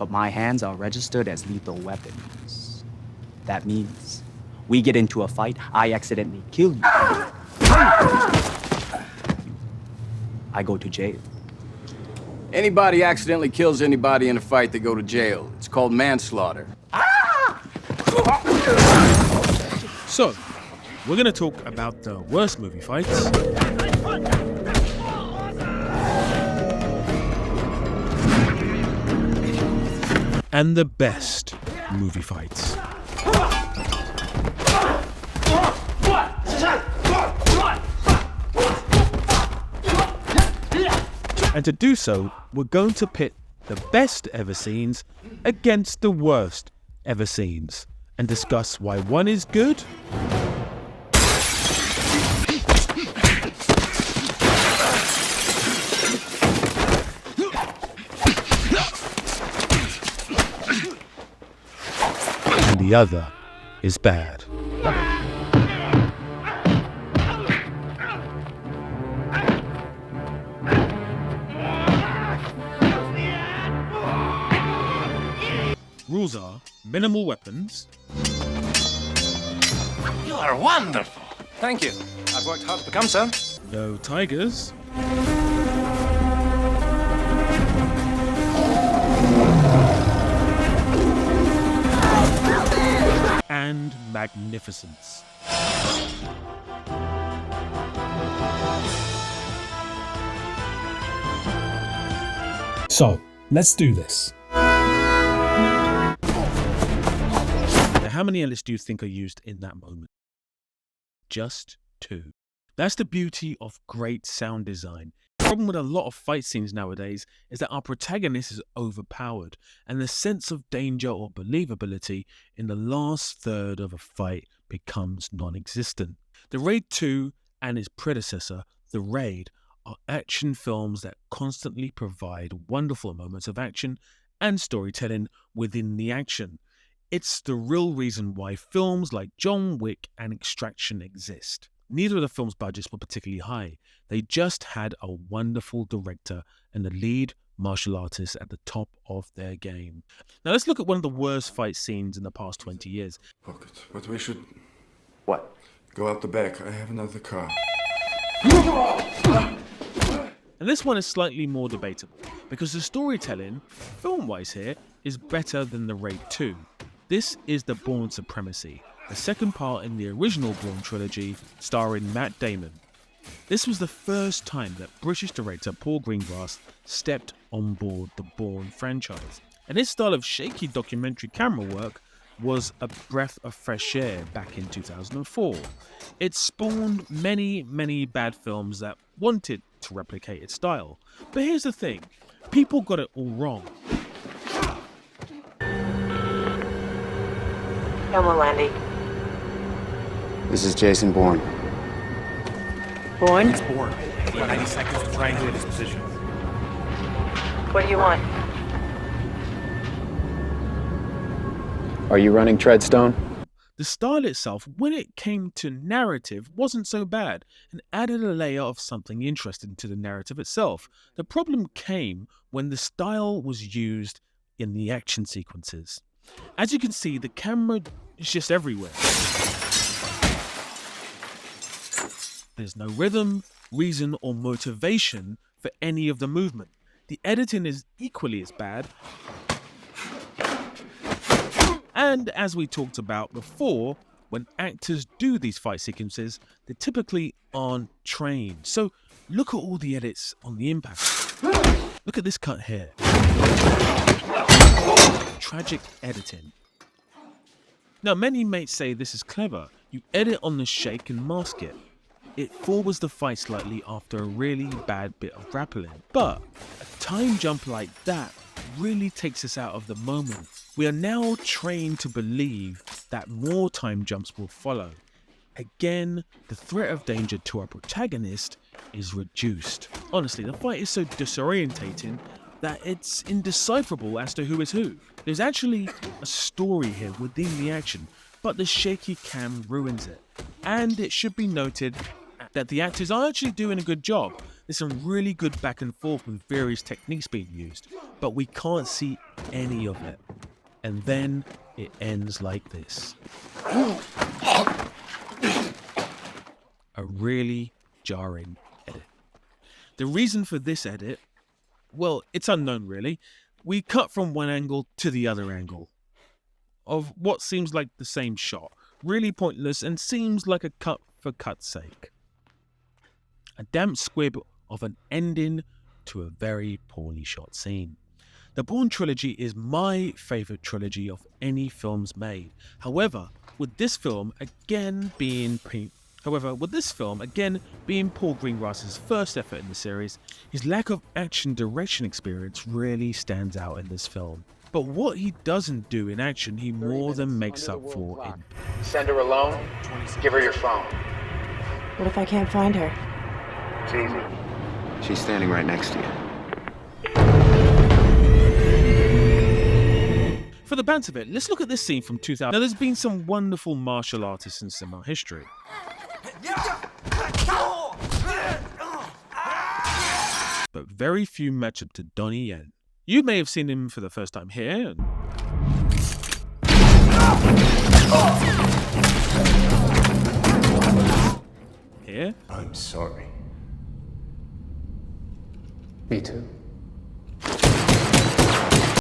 but my hands are registered as lethal weapons. That means we get into a fight, I accidentally kill you. I go to jail. Anybody accidentally kills anybody in a fight, they go to jail. It's called manslaughter. So, we're going to talk about the worst movie fights, and the best movie fights. And to do so, we're going to pit the best ever scenes against the worst ever scenes and discuss why one is good and the other is bad. Rules are minimal weapons. You are wonderful. Thank you. I've worked hard to become so. No tigers. And magnificence. So, let's do this. How many edits do you think are used in that moment? Just 2. That's the beauty of great sound design. The problem with a lot of fight scenes nowadays is that our protagonist is overpowered, and the sense of danger or believability in the last third of a fight becomes non-existent. The Raid 2 and its predecessor, The Raid, are action films that constantly provide wonderful moments of action and storytelling within the action. It's the real reason why films like John Wick and Extraction exist. Neither of the films' budgets were particularly high. They just had a wonderful director and the lead martial artist at the top of their game. Now let's look at one of the worst fight scenes in the past 20 years. Pocket, but we should... What? Go out the back. I have another car. And this one is slightly more debatable, because the storytelling, film-wise here, is better than The Raid 2. This is The Bourne Supremacy, the second part in the original Bourne trilogy starring Matt Damon. This was the first time that British director Paul Greengrass stepped on board the Bourne franchise. And his style of shaky documentary camera work was a breath of fresh air back in 2004. It spawned many bad films that wanted to replicate its style. But here's the thing, people got it all wrong. Come on, Landy. This is Jason Bourne. Bourne? It's Bourne. 90 seconds to triangulate his position. What do you want? Are you running Treadstone? The style itself, when it came to narrative, wasn't so bad and added a layer of something interesting to the narrative itself. The problem came when the style was used in the action sequences. As you can see, the camera is just everywhere. There's no rhythm, reason, or motivation for any of the movement. The editing is equally as bad. And as we talked about before, when actors do these fight sequences, they typically aren't trained. So look at all the edits on the impact. Look at this cut here. Tragic editing. Now, many may say this is clever. You edit on the shake and mask it. It forwards the fight slightly after a really bad bit of grappling. But a time jump like that really takes us out of the moment. We are now trained to believe that more time jumps will follow. Again, the threat of danger to our protagonist is reduced. Honestly, the fight is so disorientating that it's indecipherable as to who is who. There's actually a story here within the action, but the shaky cam ruins it. And it should be noted that the actors are actually doing a good job. There's some really good back and forth with various techniques being used, but we can't see any of it. And then it ends like this. A really jarring edit. The reason for this edit, well, it's unknown really. We cut from one angle to the other angle of what seems like the same shot. Really pointless and seems like a cut for cut's sake. A damp squib of an ending to a very poorly shot scene. The Bourne trilogy is my favourite trilogy of any films made. However, with this film again being Paul Greengrass's first effort in the series, his lack of action direction experience really stands out in this film. But what he doesn't do in action, he more than makes up for in. Send her alone, give her your phone. What if I can't find her? It's easy. She's standing right next to you. For the banter of it, let's look at this scene from 2000. Now, there's been some wonderful martial artists in cinema history. But very few match up to Donnie Yen. You may have seen him for the first time here. Here. I'm sorry. Me too.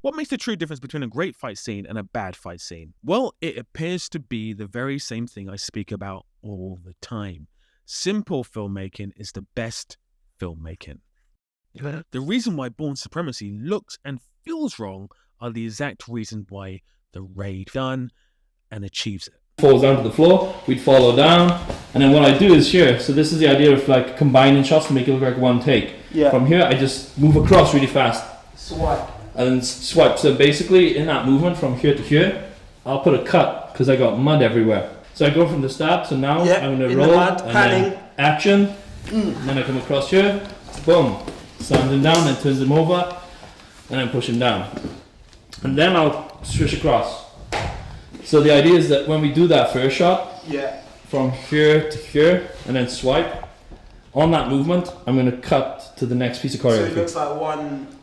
What makes the true difference between a great fight scene and a bad fight scene? Well, it appears to be the very same thing I speak about all the time. Simple filmmaking is the best filmmaking. The reason why Bourne Supremacy looks and feels wrong are the exact reason why The Raid done and achieves it. Falls down to the floor, we'd follow down, and then what I do is here, so this is the idea of like combining shots to make it look like one take. Yeah. From here I just move across really fast. Swipe. And then swipe. So basically in that movement from here to here, I'll put a cut because I got mud everywhere. So I go from the stab, so now I'm going to roll, mud, and then action, and then I come across here, boom, slams him down, then turns him over, and then push him down. And then I'll swish across. So the idea is that when we do that first shot, from here to here, and then swipe, on that movement, I'm going to cut to the next piece of choreography. So it looks like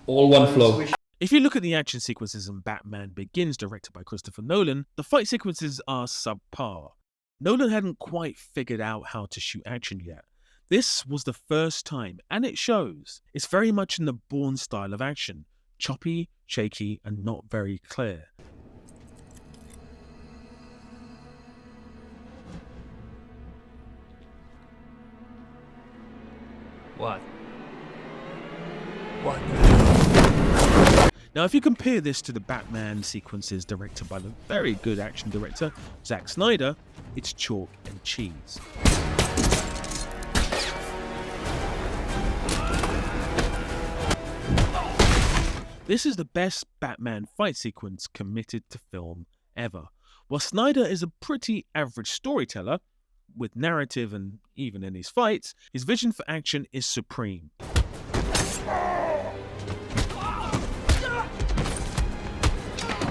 one flow. If you look at the action sequences in Batman Begins, directed by Christopher Nolan, the fight sequences are subpar. Nolan hadn't quite figured out how to shoot action yet. This was the first time, and it shows. It's very much in the Bourne style of action, choppy, shaky, and not very clear. What? Now, if you compare this to the Batman sequences directed by the very good action director, Zack Snyder, it's chalk and cheese. This is the best Batman fight sequence committed to film ever. While Snyder is a pretty average storyteller, with narrative and even in his fights, his vision for action is supreme.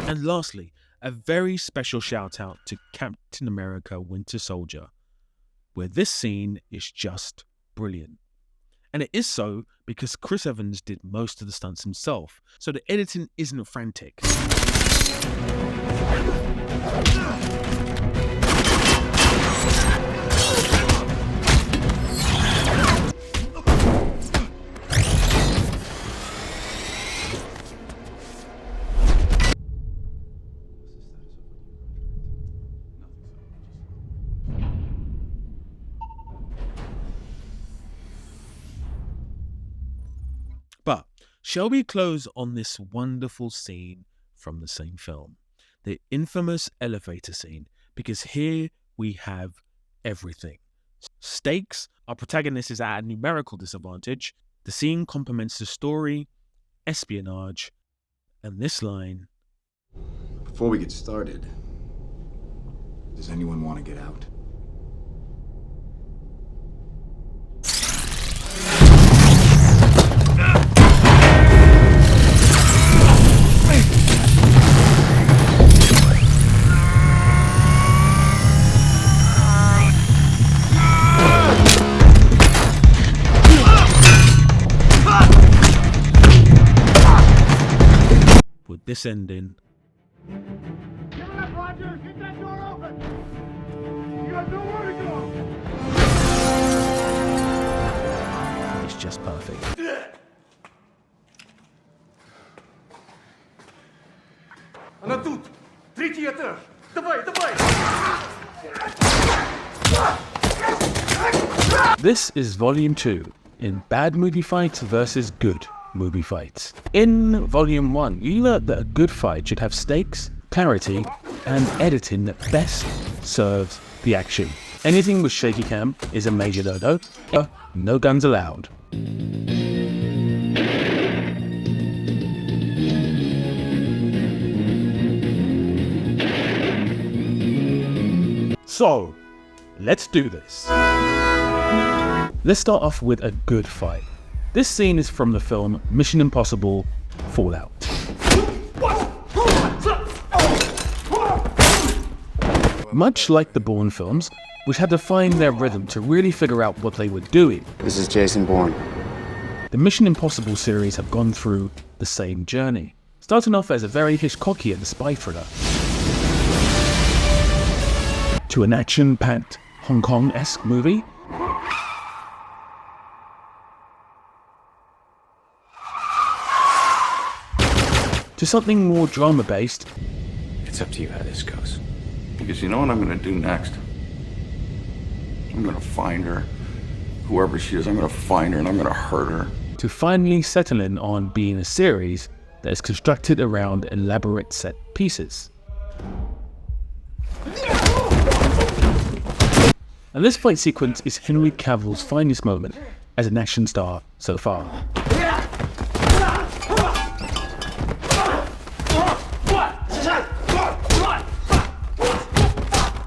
And lastly, a very special shout out to Captain America Winter Soldier, where this scene is just brilliant. And it is so because Chris Evans did most of the stunts himself, so the editing isn't frantic. But shall we close on this wonderful scene from the same film? The infamous elevator scene, because here we have everything. Stakes, our protagonist is at a numerical disadvantage, the scene complements the story, espionage, and this line. Before we get started, does anyone want to get out? descending. Give it up, Roger! Get that door open! You got nowhere to go! It's just perfect. Она тут! Третий этаж! Давай, давай! This is Volume 2 in Bad Movie Fights versus Good Movie Fights. In Volume 1, you learned that a good fight should have stakes, clarity, and editing that best serves the action. Anything with shaky cam is a major no-no. No guns allowed. So, let's do this. Let's start off with a good fight. This scene is from the film Mission Impossible Fallout. Much like the Bourne films, which had to find their rhythm to really figure out what they were doing, This is Jason Bourne. the Mission Impossible series have gone through the same journey, starting off as a very Hitchcockian spy thriller, to an action-packed Hong Kong-esque movie, to something more drama-based. It's up to you how this goes. Because you know what I'm gonna do next? I'm gonna find her. Whoever she is, I'm gonna find her and I'm gonna hurt her. To finally settling on being a series that is constructed around elaborate set pieces. And this fight sequence is Henry Cavill's finest moment as an action star so far.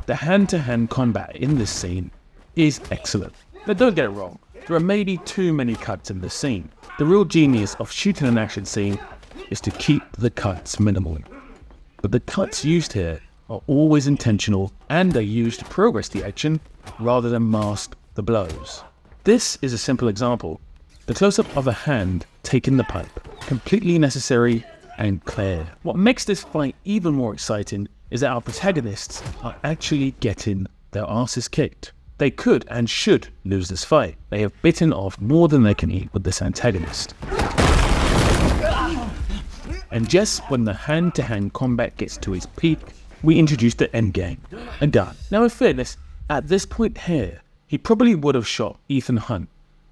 The hand-to-hand combat in this scene is excellent. Now don't get it wrong, there are maybe too many cuts in this scene. The real genius of shooting an action scene is to keep the cuts minimal. But the cuts used here are always intentional and are used to progress the action rather than mask the blows. This is a simple example. The close-up of a hand taking the pipe, completely necessary and clear. What makes this fight even more exciting is that our protagonists are actually getting their asses kicked. They could and should lose this fight. They have bitten off more than they can eat with this antagonist. And just when the hand-to-hand combat gets to its peak, we introduce the endgame, a gun. Now in fairness, at this point here, he probably would have shot Ethan Hunt,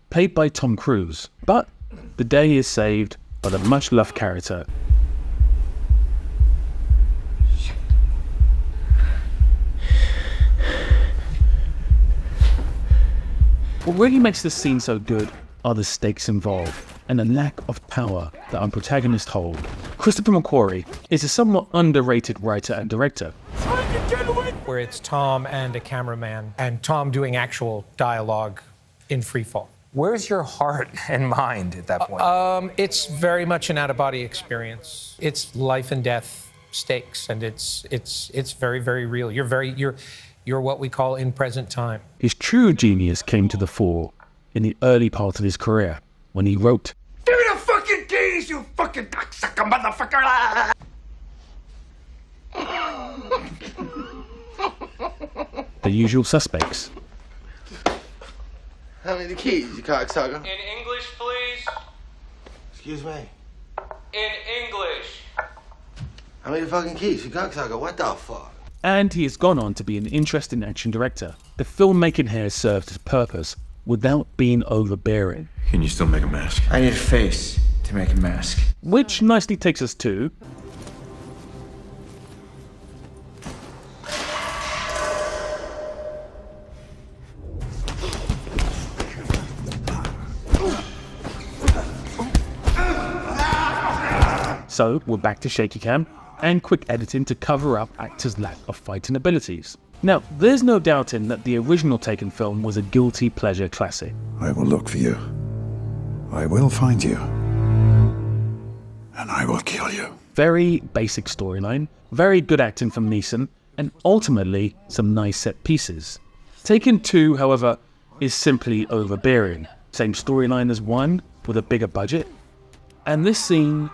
played by Tom Cruise, but the day is saved by the much-loved character. What really makes this scene so good are the stakes involved and the lack of power that our protagonists hold. Christopher McQuarrie is a somewhat underrated writer and director. Where it's Tom and a cameraman, and Tom doing actual dialogue in free fall. Where's your heart and mind at that point? It's very much an out-of-body experience. It's life and death stakes, and it's very, very real. You're what we call in present time. His true genius came to the fore in the early part of his career when he wrote, Give me the fucking keys, you fucking cocksucker motherfucker! The Usual Suspects. How many keys, you cocksucker? In English, please. Excuse me. In English. How many fucking keys, you cocksucker? What the fuck? And he has gone on to be an interesting action director. The filmmaking here serves its purpose without being overbearing. Can you still make a mask? I need a face to make a mask. Which nicely takes us to so we're back to shaky cam and quick editing to cover up actors' lack of fighting abilities. Now, there's no doubting that the original Taken film was a guilty pleasure classic. I will look for you. I will find you. And I will kill you. Very basic storyline, very good acting from Neeson, and ultimately some nice set pieces. Taken 2, however, is simply overbearing. Same storyline as 1, with a bigger budget. And this scene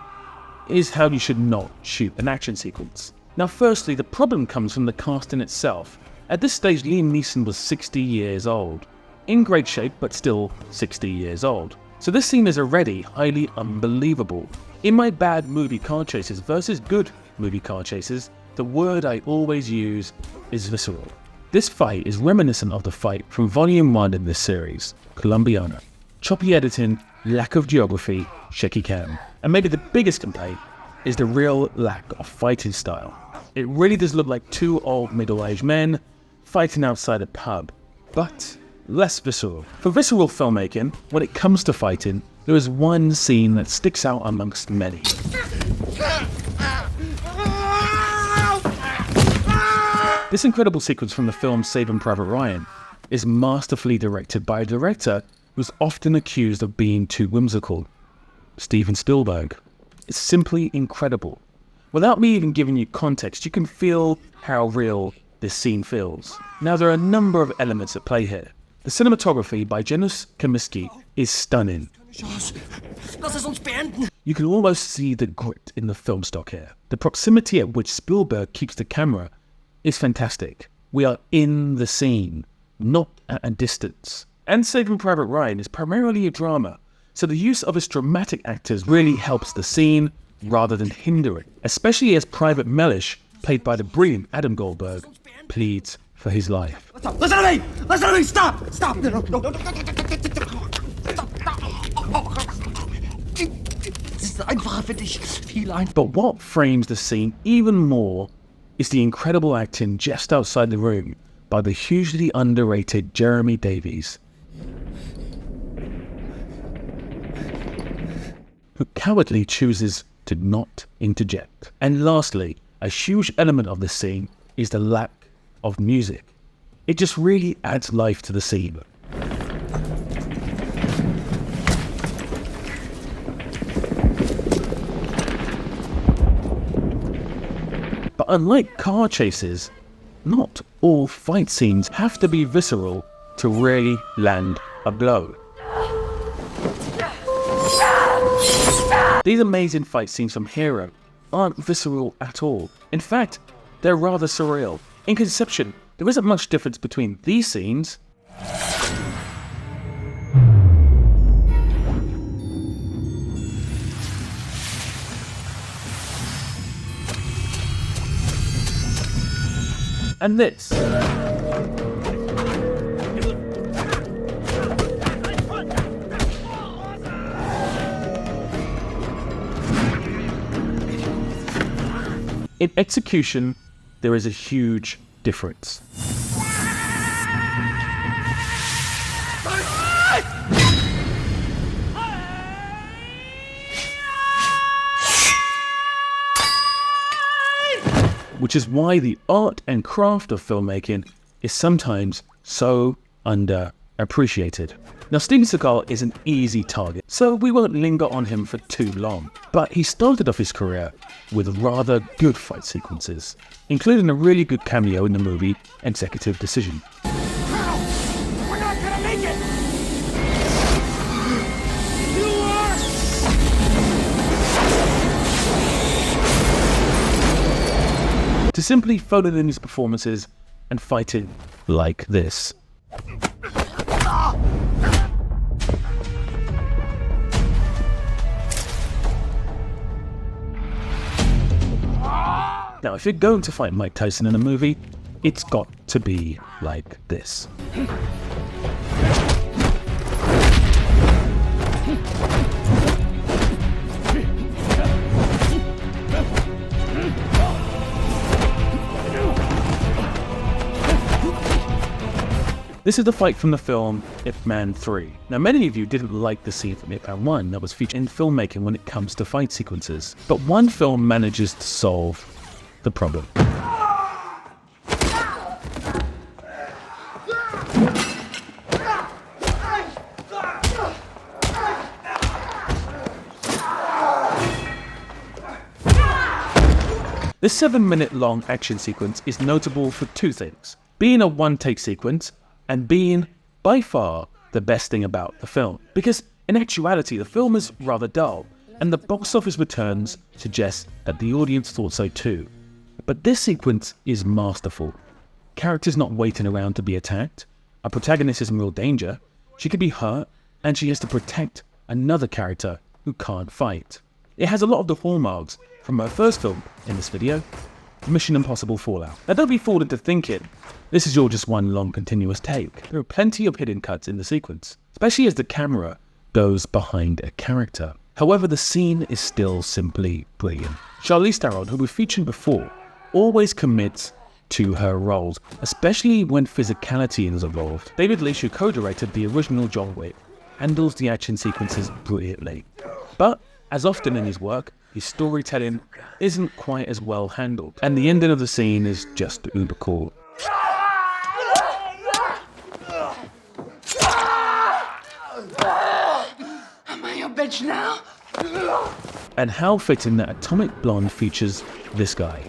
is how you should not shoot an action sequence. Now firstly, the problem comes from the casting itself. At this stage, Liam Neeson was 60 years old. In great shape, but still 60 years old. So this scene is already highly unbelievable. In my bad movie car chases versus good movie car chases, the word I always use is visceral. This fight is reminiscent of the fight from Volume 1 in this series, Colombiana. Choppy editing, lack of geography, shaky cam. And maybe the biggest complaint is the real lack of fighting style. It really does look like two old middle-aged men fighting outside a pub, but less visceral. For visceral filmmaking, when it comes to fighting, there is one scene that sticks out amongst many. This incredible sequence from the film Saving Private Ryan is masterfully directed by a director who's often accused of being too whimsical, Steven Spielberg. It's simply incredible. Without me even giving you context, you can feel how real this scene feels. Now, there are a number of elements at play here. The cinematography by Janusz Kaminski is stunning. You can almost see the grit in the film stock here. The proximity at which Spielberg keeps the camera is fantastic. We are in the scene, not at a distance. And Saving Private Ryan is primarily a drama, so the use of its dramatic actors really helps the scene rather than hinder it, especially as Private Mellish, played by the brilliant Adam Goldberg, pleads for his life. Listen to me! Listen to me! Stop! Stop! No, no, no, no, no, But what frames the scene even more is the incredible acting just outside the room by the hugely underrated Jeremy Davies, who cowardly chooses to not interject. And lastly, a huge element of this scene is the lack of music. It just really adds life to the scene. But unlike car chases, not all fight scenes have to be visceral to really land a blow. These amazing fight scenes from Hero aren't visceral at all. In fact, they're rather surreal. In conception, there isn't much difference between these scenes and this. In execution, there is a huge difference. Which is why the art and craft of filmmaking is sometimes so underappreciated. Now, Steven Seagal is an easy target, so we won't linger on him for too long. But he started off his career with rather good fight sequences, including a really good cameo in the movie Executive Decision. We're not gonna make it! To simply phone in his performances and fighting like this. Now, if you're going to fight Mike Tyson in a movie, it's got to be like this. This is the fight from the film Ip Man 3. Now, many of you didn't like the scene from Ip Man 1 that was featured in filmmaking when it comes to fight sequences. But one film manages to solve the problem. This 7-minute-long action sequence is notable for two things: being a one-take sequence and being, by far, the best thing about the film. Because in actuality, the film is rather dull. and the box office returns suggest that the audience thought so too. But this sequence is masterful. Characters not waiting around to be attacked. Our protagonist is in real danger. She could be hurt, and she has to protect another character who can't fight. It has a lot of the hallmarks from her first film in this video, Mission Impossible Fallout. Now don't be fooled into thinking this is all just one long continuous take. There are plenty of hidden cuts in the sequence, especially as the camera goes behind a character. However, the scene is still simply brilliant. Charlize Theron, who we've featured before, always commits to her roles, especially when physicality is involved. David Leitch, who co-directed the original John Wick, handles the action sequences brilliantly. But, as often in his work, his storytelling isn't quite as well handled, and the ending of the scene is just uber cool. Am I your bitch now? And how fitting that Atomic Blonde features this guy.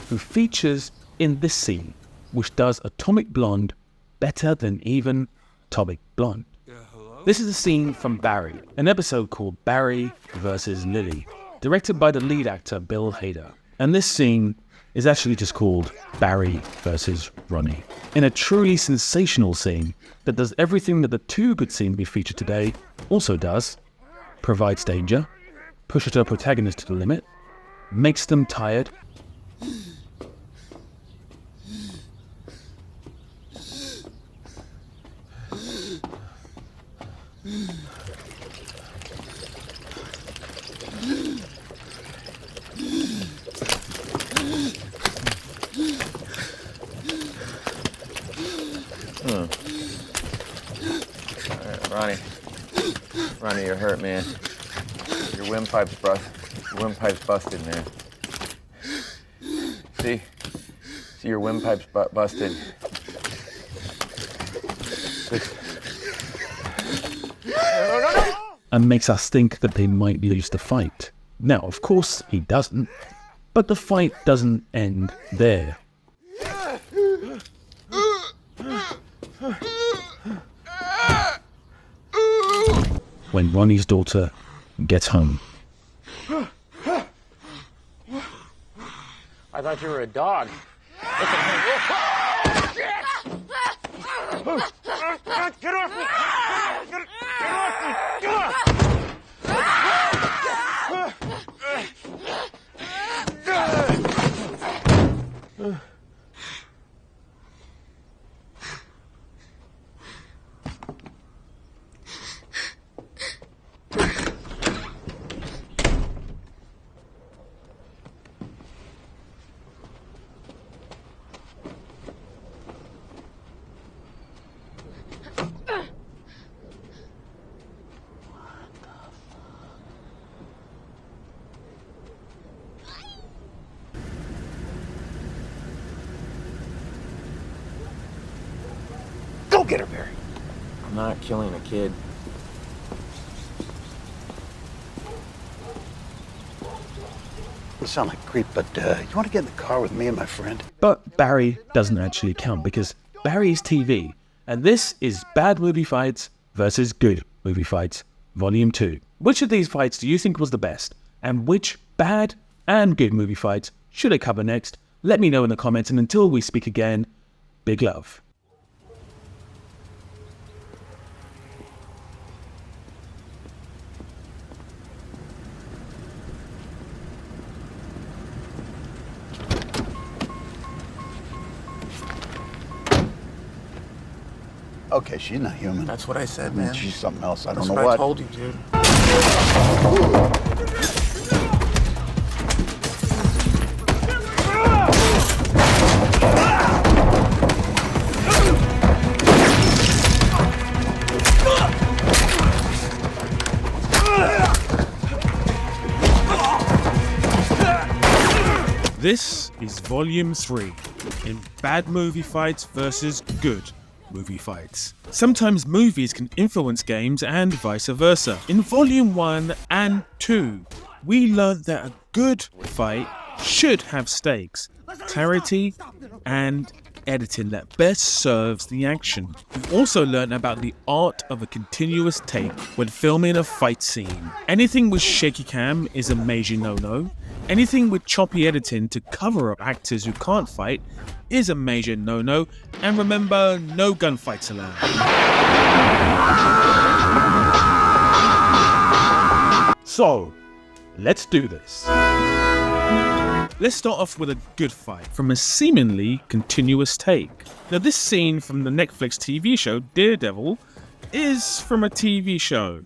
Who features in this scene, which does Atomic Blonde better than even Atomic Blonde. This is a scene from Barry, an episode called Barry vs. Lily, directed by the lead actor Bill Hader. And this scene is actually just called Barry vs. Ronnie. In a truly sensational scene that does everything that the two good scenes we featured today also does: provides danger, pushes our protagonist to the limit, makes them tired, Ronnie, you're hurt, man. Your windpipe's busted, man. See your windpipe's busted. and makes us think that they might be used to fight. Now, of course, he doesn't, but the fight doesn't end there. When Ronnie's daughter gets home. I thought you were a dog. Get off me! Get off me! Get off! Go get her, Barry. I'm not killing a kid. You sound like a creep, but you want to get in the car with me and my friend? But Barry doesn't actually count, because Barry's TV, and this is Bad Movie Fights versus Good Movie Fights, Volume 2. Which of these fights do you think was the best? And which bad and good movie fights should I cover next? Let me know in the comments, and until we speak again, big love. Okay, she's not human. That's what I said, man. She's something else. I don't That's know what what. I told you, dude. This is Volume 3 in Bad Movie Fights versus Good Movie Fights. Sometimes movies can influence games and vice versa. In Volume 1 and 2, we learned that a good fight should have stakes, clarity, and editing that best serves the action. We've also learned about the art of a continuous take when filming a fight scene. Anything with shaky cam is a major no-no. Anything with choppy editing to cover up actors who can't fight is a major no-no. And remember, no gunfights allowed. So, let's do this. Let's start off with a good fight from a seemingly continuous take. Now, this scene from the Netflix TV show Daredevil is from a TV show.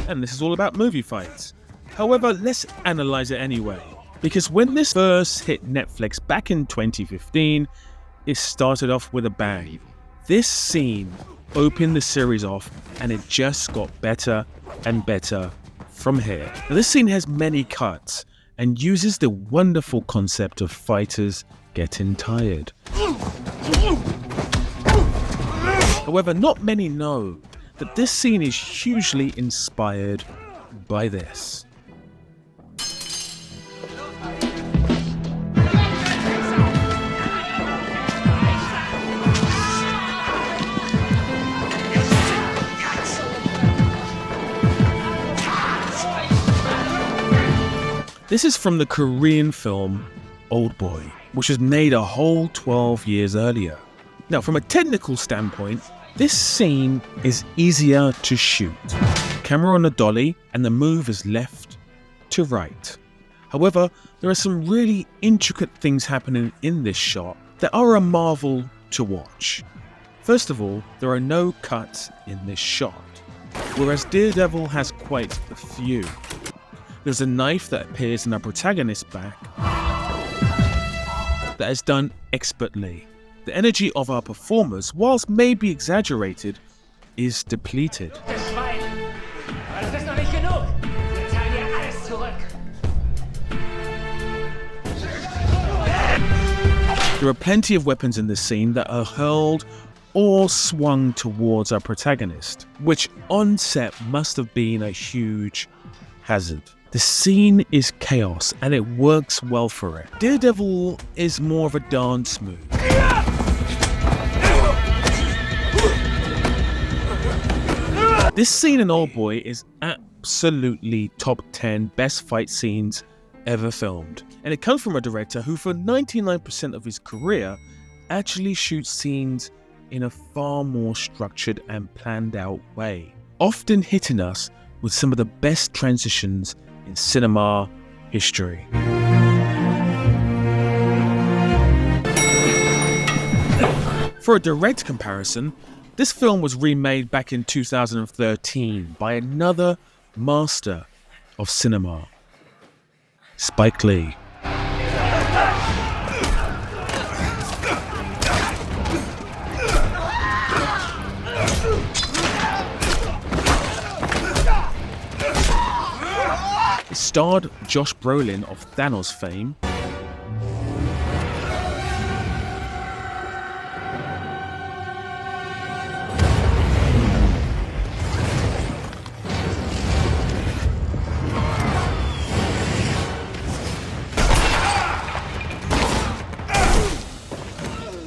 And this is all about movie fights. However, let's analyze it anyway. Because when this first hit Netflix back in 2015, it started off with a bang. This scene opened the series off and it just got better and better from here. Now, this scene has many cuts and uses the wonderful concept of fighters getting tired. However, not many know that this scene is hugely inspired by this. This is from the Korean film Old Boy, which was made a whole 12 years earlier. Now, from a technical standpoint, this scene is easier to shoot. Camera on a dolly and the move is left to right. However, there are some really intricate things happening in this shot that are a marvel to watch. First of all, there are no cuts in this shot, whereas Daredevil has quite a few. There's a knife that appears in our protagonist's back that is done expertly. The energy of our performers, whilst maybe exaggerated, is depleted. There are plenty of weapons in this scene that are hurled or swung towards our protagonist, which on set must have been a huge hazard. The scene is chaos and it works well for it. Daredevil is more of a dance move. This scene in Old Boy is absolutely top 10 best fight scenes ever filmed. And it comes from a director who for 99% of his career actually shoots scenes in a far more structured and planned out way, often hitting us with some of the best transitions in cinema history. For a direct comparison, this film was remade back in 2013 by another master of cinema, Spike Lee. It starred Josh Brolin of Thanos fame,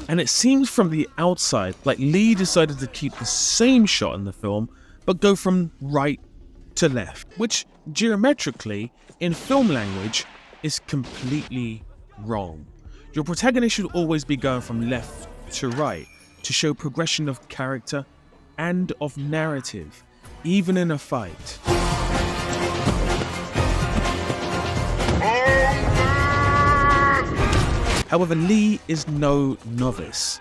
and it seems from the outside like Lee decided to keep the same shot in the film but go from right to left, which geometrically in film language is completely wrong. Your protagonist should always be going from left to right to show progression of character and of narrative, even in a fight. However, Lee is no novice,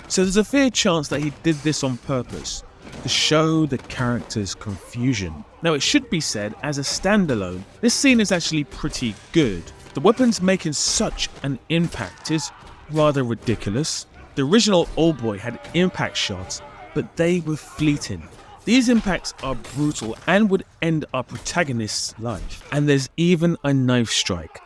so there's a fair chance that he did this on purpose to show the character's confusion. Now, it should be said, as a standalone, this scene is actually pretty good. The weapons making such an impact is rather ridiculous. The original Old Boy had impact shots, but they were fleeting. These impacts are brutal and would end our protagonist's life. And there's even a knife strike.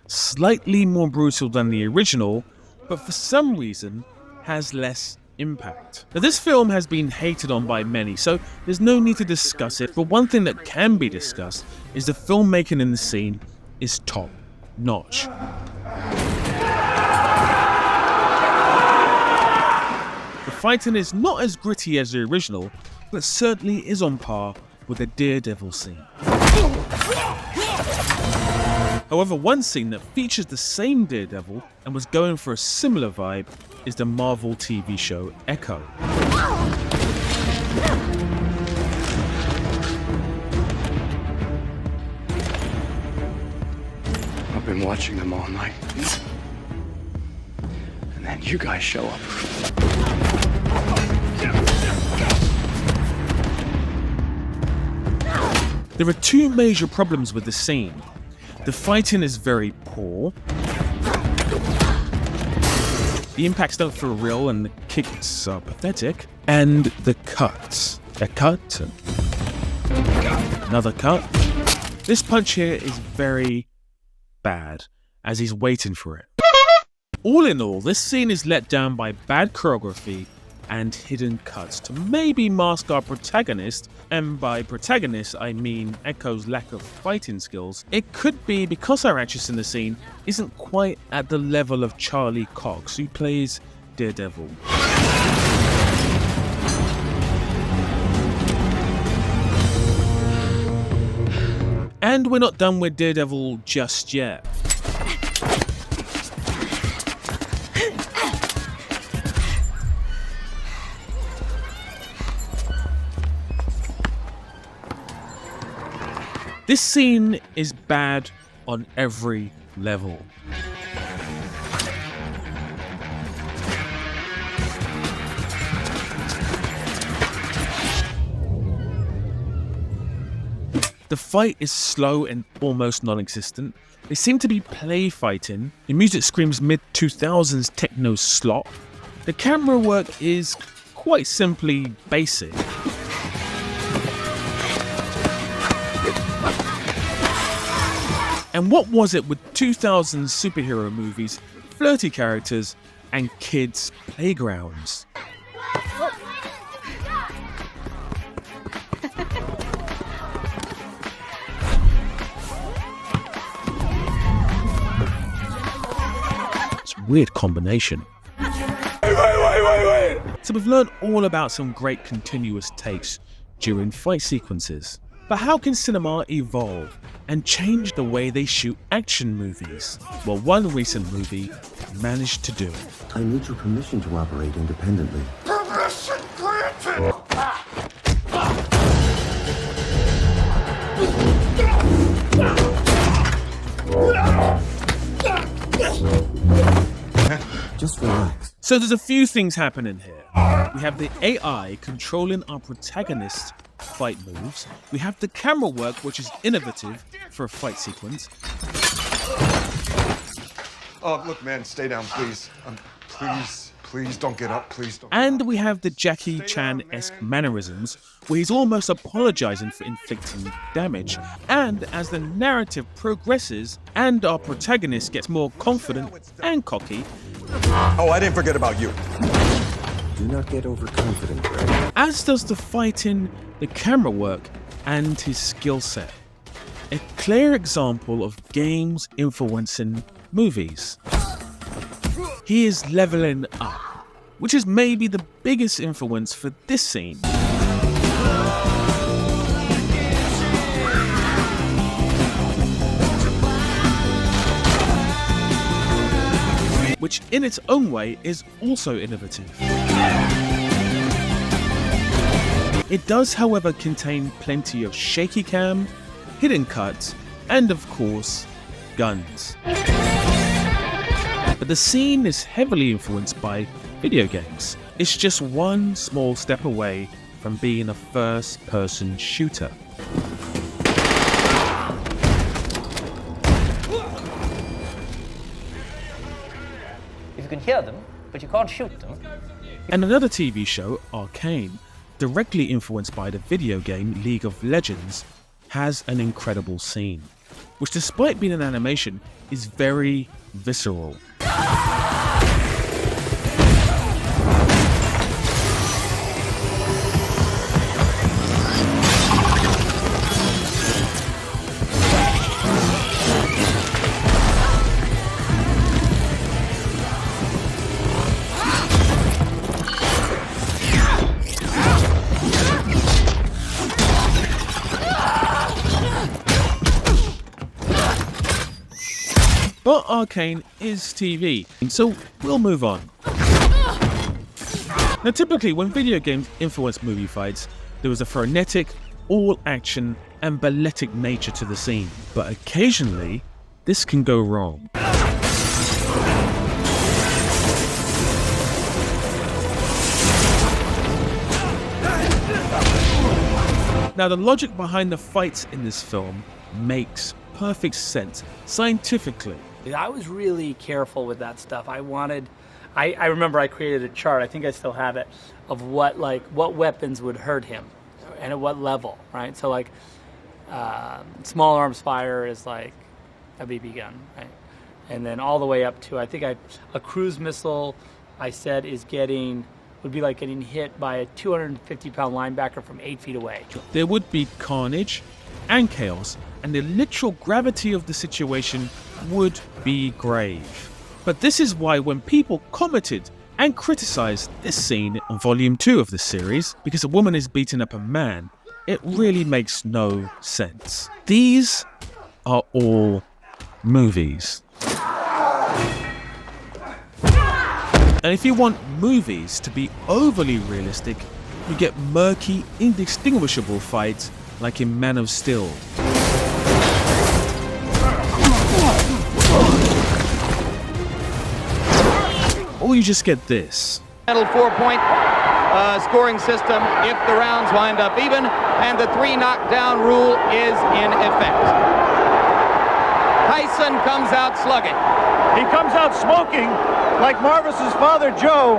Slightly more brutal than the original, but for some reason has less impact. Now, this film has been hated on by many, so there's no need to discuss it, but one thing that can be discussed is the filmmaking in the scene is top notch. The fighting is not as gritty as the original, but certainly is on par with the Daredevil scene. However, one scene that features the same Daredevil and was going for a similar vibe is the Marvel TV show Echo. I've been watching them all night. And then you guys show up. There are two major problems with the scene. The fighting is very poor. The impacts don't feel real and the kicks are pathetic. And the cuts. A cut, another cut. This punch here is very bad, as he's waiting for it. All in all, this scene is let down by bad choreography and hidden cuts to maybe mask our protagonist, and by protagonist I mean Echo's lack of fighting skills. It could be because our actress in the scene isn't quite at the level of Charlie Cox, who plays Daredevil. And we're not done with Daredevil just yet. This scene is bad on every level. The fight is slow and almost non-existent. They seem to be play fighting. The music screams mid-2000s techno slop. The camera work is quite simply basic. And what was it with 2000s superhero movies, flirty characters, and kids' playgrounds? It's a weird combination. Wait. So we've learned all about some great continuous takes during fight sequences. But how can cinema evolve and change the way they shoot action movies? Well, one recent movie managed to do it. I need your permission to operate independently. Permission granted! Just relax. So there's a few things happening here. We have the AI controlling our protagonist's fight moves. We have the camera work, which is innovative for a fight sequence. Oh, look, man, stay down, please. Please don't get up, please don't. And we have the Jackie Chan-esque mannerisms, where he's almost apologizing for inflicting damage. And as the narrative progresses and our protagonist gets more confident and cocky. Oh, I didn't forget about you. Do not get overconfident, Greg. As does the fighting, the camera work, and his skill set. A clear example of games influencing movies. He is leveling up, which is maybe the biggest influence for this scene. Which in its own way is also innovative. It does, however, contain plenty of shaky cam, hidden cuts, and of course, guns. But the scene is heavily influenced by video games. It's just one small step away from being a first-person shooter. You can hear them, but you can't shoot them. And another TV show, Arcane, directly influenced by the video game League of Legends, has an incredible scene, which despite being an animation, is very visceral. But Arcane is TV, so we'll move on. Now typically when video games influence movie fights, there was a frenetic, all-action and balletic nature to the scene. But occasionally, this can go wrong. Now the logic behind the fights in this film makes perfect sense scientifically. I was really careful with that stuff. I remember I created a chart, I think I still have it, of what weapons would hurt him and at what level, right? So like small arms fire is like a BB gun, right? And then all the way up to, a cruise missile, I said, would be like getting hit by a 250-pound linebacker from 8 feet away. There would be carnage and chaos, and the literal gravity of the situation would be grave. But this is why when people commented and criticized this scene on Volume 2 of the series, because a woman is beating up a man, it really makes no sense. These are all movies. And if you want movies to be overly realistic, you get murky, indistinguishable fights like in Man of Steel. Or you just get this. 4-point scoring system if the rounds wind up even, and the 3 knockdown rule is in effect. Tyson comes out slugging. He comes out smoking like Marvis's father, Joe.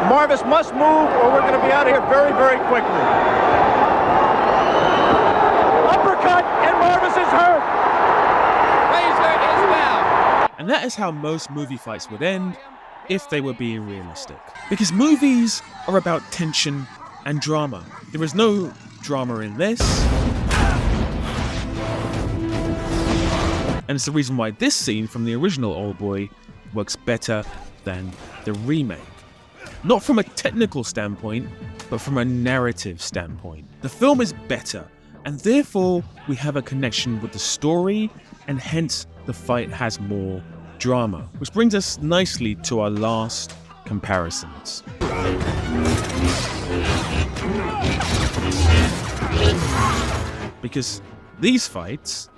Marvis must move or we're going to be out of here very, very quickly. Uppercut, and Marvis is hurt. Razor is down. And that is how most movie fights would end if they were being realistic. Because movies are about tension and drama. There is no drama in this. And it's the reason why this scene from the original Oldboy works better than the remake. Not from a technical standpoint, but from a narrative standpoint. The film is better, and therefore we have a connection with the story, and hence the fight has more drama. Which brings us nicely to our last comparisons. Because these fights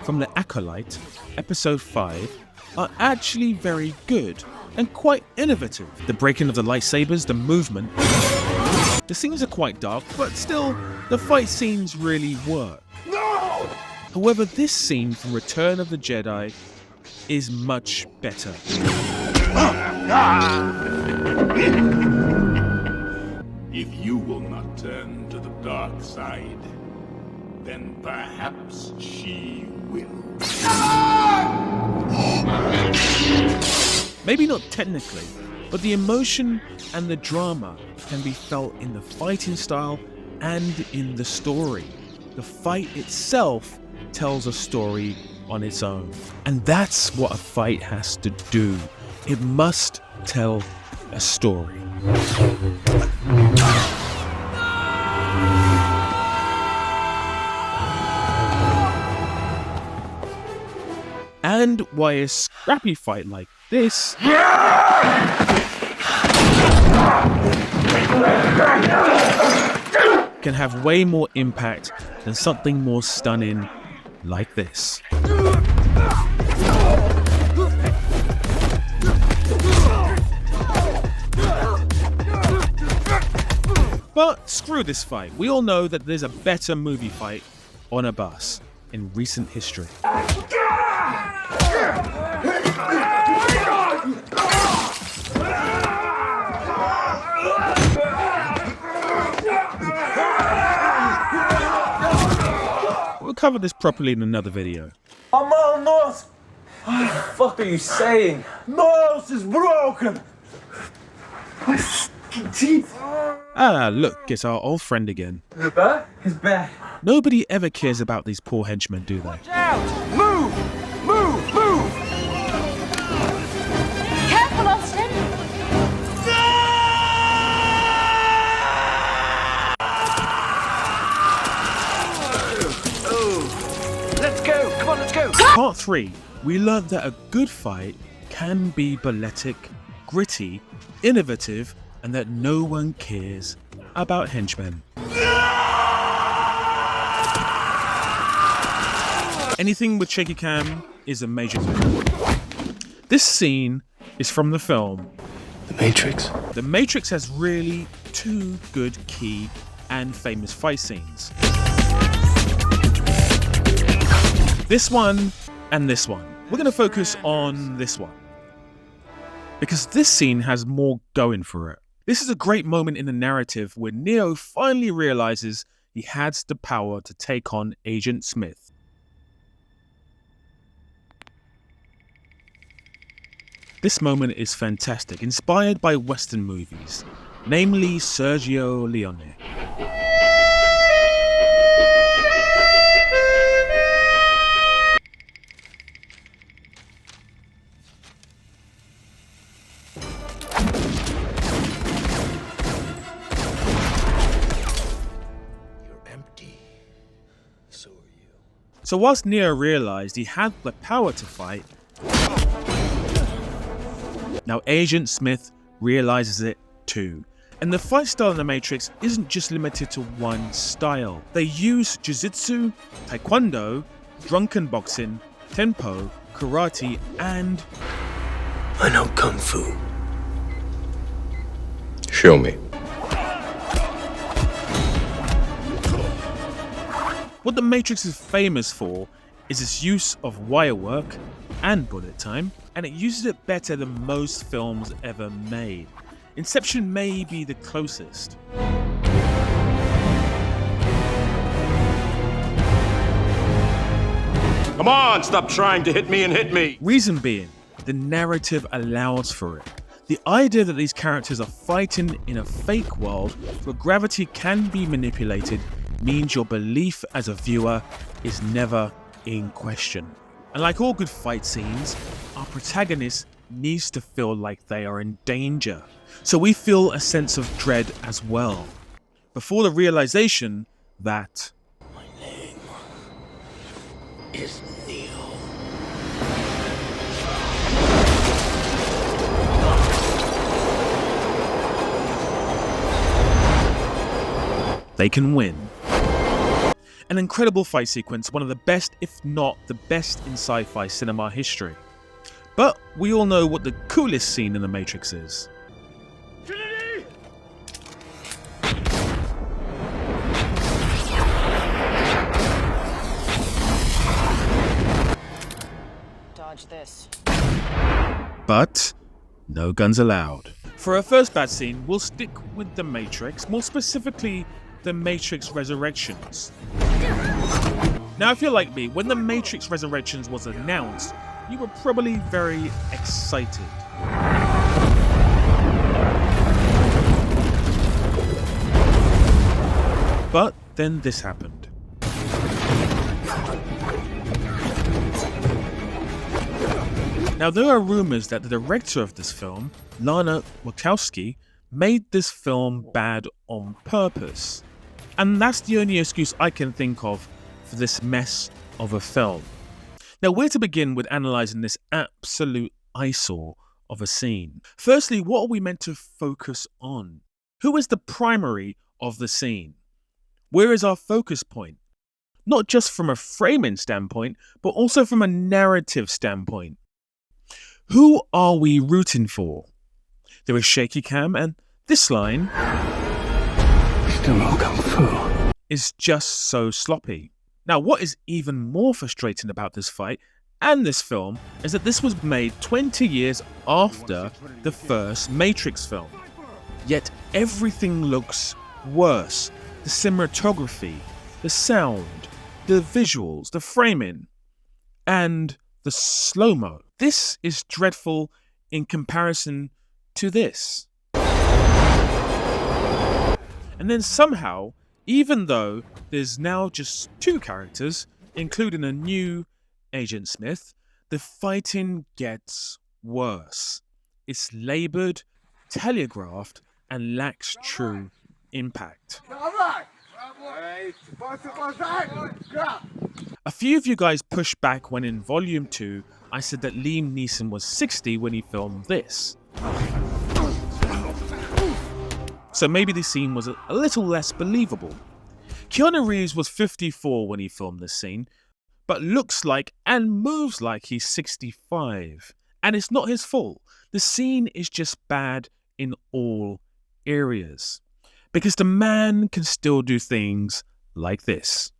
from The Acolyte, Episode 5, are actually very good and quite innovative. The breaking of the lightsabers, the movement. The scenes are quite dark, but still, the fight scenes really work. No! However, this scene from Return of the Jedi is much better. If you will not turn to the dark side, then perhaps she will. Maybe not technically, but the emotion and the drama can be felt in the fighting style and in the story. The fight itself tells a story on its own. And that's what a fight has to do. It must tell a story. And why a scrappy fight like this can have way more impact than something more stunning like this. But screw this fight. We all know that there's a better movie fight on a bus in recent history. We'll cover this properly in another video. I'm all North. What the fuck are you saying? Nose is broken. My fucking teeth. Ah, look, it's our old friend again. The bat is bad. Nobody ever cares about these poor henchmen, do they? Watch out! Move! Move! Move! Careful, Austin! Oh, let's go! 3, we learned that a good fight can be balletic, gritty, innovative, and that no one cares about henchmen. Anything with shaky cam is a major thing. This scene is from the film The Matrix. The Matrix has really 2 good key and famous fight scenes. This one and this one. We're going to focus on this one, because this scene has more going for it. This is a great moment in the narrative where Neo finally realizes he has the power to take on Agent Smith. This moment is fantastic, inspired by Western movies, namely Sergio Leone. So whilst Neo realized he had the power to fight, now Agent Smith realizes it too. And the fight style in The Matrix isn't just limited to one style. They use jiu-jitsu, taekwondo, drunken boxing, tempo, karate, and... I know Kung Fu. Show me. What The Matrix is famous for is its use of wire work and bullet time, and it uses it better than most films ever made. Inception may be the closest. Come on, stop trying to hit me and hit me! Reason being, the narrative allows for it. The idea that these characters are fighting in a fake world where gravity can be manipulated means your belief as a viewer is never in question. And like all good fight scenes, our protagonist needs to feel like they are in danger. So we feel a sense of dread as well, before the realization that My name is Neo. they can win. An incredible fight sequence, one of the best, if not the best, in sci-fi cinema history. But we all know what the coolest scene in The Matrix is. Dodge this. But no guns allowed. For our first bad scene, we'll stick with The Matrix, more specifically The Matrix Resurrections. Now if you're like me, when The Matrix Resurrections was announced, you were probably very excited. But then this happened. Now there are rumors that the director of this film, Lana Wachowski, made this film bad on purpose. And that's the only excuse I can think of for this mess of a film. Now where to begin with analysing this absolute eyesore of a scene? Firstly, what are we meant to focus on? Who is the primary of the scene? Where is our focus point? Not just from a framing standpoint, but also from a narrative standpoint. Who are we rooting for? There is shaky cam, and this line Still no Kung Fu. is just so sloppy. Now what is even more frustrating about this fight and this film is that this was made 20 years after the first Matrix film. Yet everything looks worse. The cinematography, the sound, the visuals, the framing, and the slow-mo. This is dreadful in comparison to this. And then somehow, even though there's now just 2 characters, including a new Agent Smith, the fighting gets worse. It's laboured, telegraphed, and lacks true impact. A few of you guys pushed back when in Volume 2 I said that Liam Neeson was 60 when he filmed this. So maybe the scene was a little less believable. Keanu Reeves was 54 when he filmed this scene, but looks like and moves like he's 65. And it's not his fault. The scene is just bad in all areas. Because the man can still do things like this.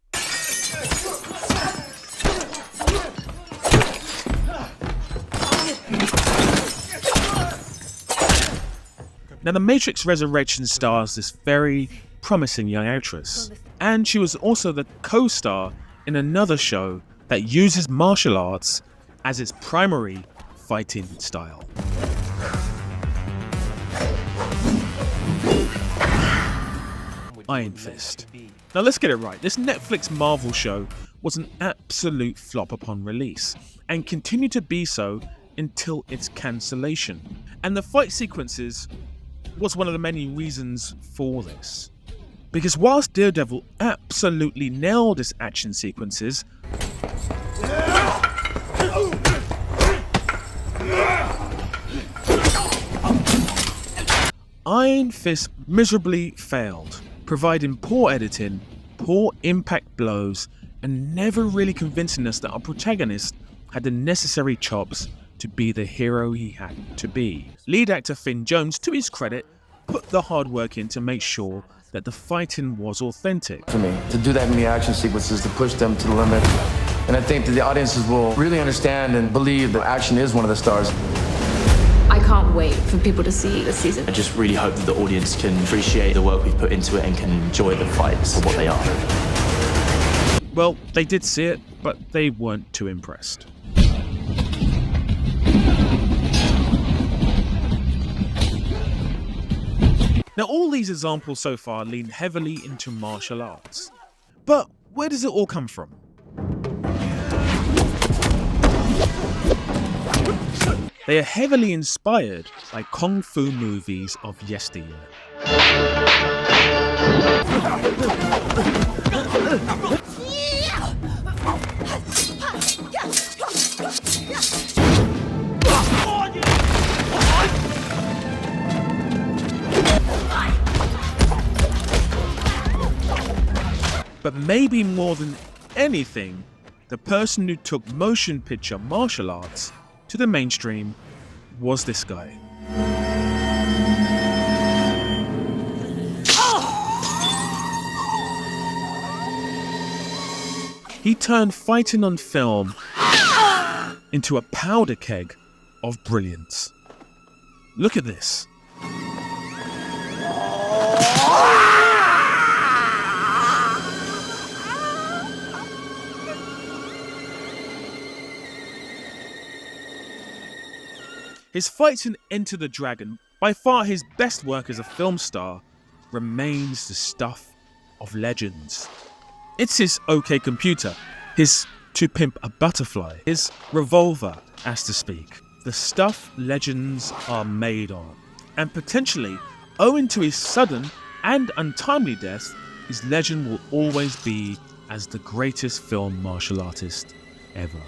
Now, The Matrix Resurrection stars this very promising young actress, and she was also the co-star in another show that uses martial arts as its primary fighting style. Iron Fist. Now let's get it right, this Netflix Marvel show was an absolute flop upon release, and continued to be so until its cancellation. And the fight sequences was one of the many reasons for this. Because whilst Daredevil absolutely nailed his action sequences, Iron Fist miserably failed, providing poor editing, poor impact blows, and never really convincing us that our protagonist had the necessary chops to be the hero he had to be. Lead actor Finn Jones, to his credit, put the hard work in to make sure that the fighting was authentic. For me, to do that many action sequences, to push them to the limit. And I think that the audiences will really understand and believe that action is one of the stars. I can't wait for people to see this season. I just really hope that the audience can appreciate the work we've put into it and can enjoy the fights for what they are. Well, they did see it, but they weren't too impressed. Now, all these examples so far lean heavily into martial arts. But where does it all come from? They are heavily inspired by kung fu movies of yesteryear. But maybe more than anything, the person who took motion picture martial arts to the mainstream was this guy. He turned fighting on film into a powder keg of brilliance. Look at this. His fights in Enter the Dragon, by far his best work as a film star, remains the stuff of legends. It's his OK Computer, his To Pimp a Butterfly, his Revolver, as to speak. The stuff legends are made on. And potentially, owing to his sudden and untimely death, his legend will always be as the greatest film martial artist ever.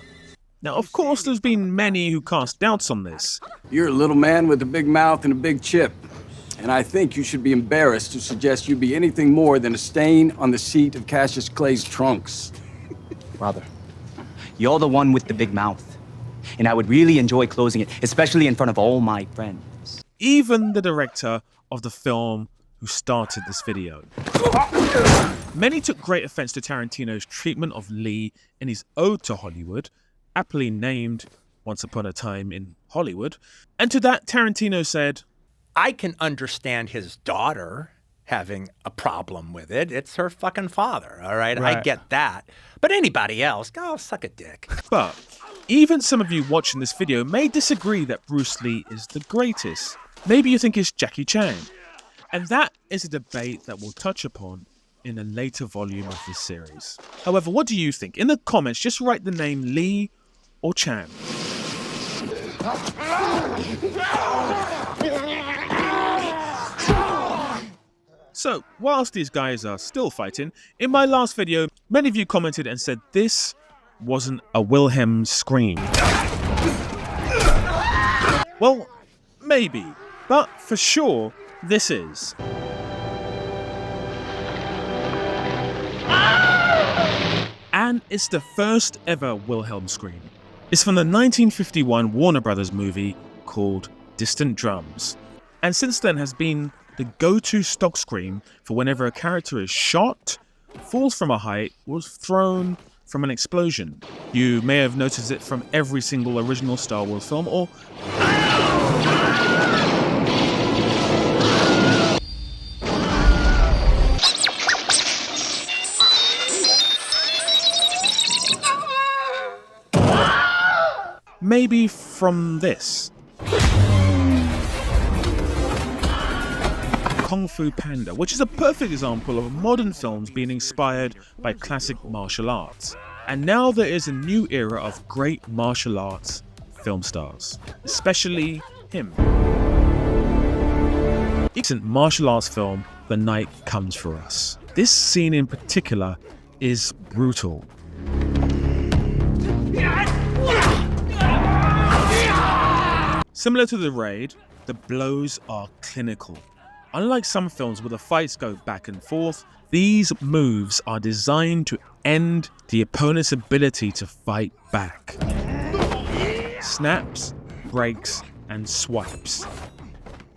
Now, of course, there's been many who cast doubts on this. You're a little man with a big mouth and a big chip. And I think you should be embarrassed to suggest you be anything more than a stain on the seat of Cassius Clay's trunks. Brother, you're the one with the big mouth. And I would really enjoy closing it, especially in front of all my friends. Even the director of the film who started this video. Many took great offense to Tarantino's treatment of Lee in his Ode to Hollywood, aptly named Once Upon a Time in Hollywood. And to that, Tarantino said, I can understand his daughter having a problem with it. It's her fucking father, all right? I get that. But anybody else, go suck a dick. But even some of you watching this video may disagree that Bruce Lee is the greatest. Maybe you think it's Jackie Chan. And that is a debate that we'll touch upon in a later volume of this series. However, what do you think? In the comments, just write the name Lee or Chan. So, whilst these guys are still fighting, in my last video, many of you commented and said this wasn't a Wilhelm scream. Well, maybe, but for sure, this is. And it's the first ever Wilhelm scream. It's from the 1951 Warner Brothers movie called Distant Drums, and since then has been the go-to stock scream for whenever a character is shot, falls from a height, or was thrown from an explosion. You may have noticed it from every single original Star Wars film, or maybe from this. Kung Fu Panda, which is a perfect example of modern films being inspired by classic martial arts. And now there is a new era of great martial arts film stars, especially him. Recent martial arts film, The Night Comes For Us. This scene in particular is brutal. Similar to The Raid, the blows are clinical. Unlike some films where the fights go back and forth, these moves are designed to end the opponent's ability to fight back. Snaps, breaks, and swipes.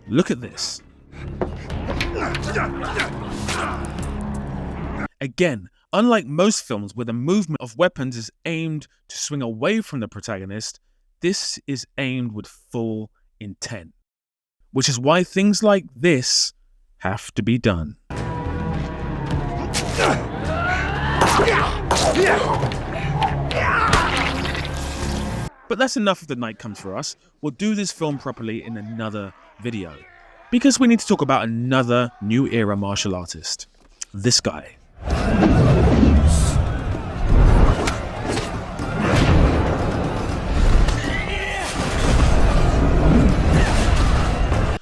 Look at this. Again, unlike most films where the movement of weapons is aimed to swing away from the protagonist, this is aimed with full intent. Which is why things like this have to be done. But that's enough of The Night Comes For Us. We'll do this film properly in another video, because we need to talk about another new era martial artist. This guy.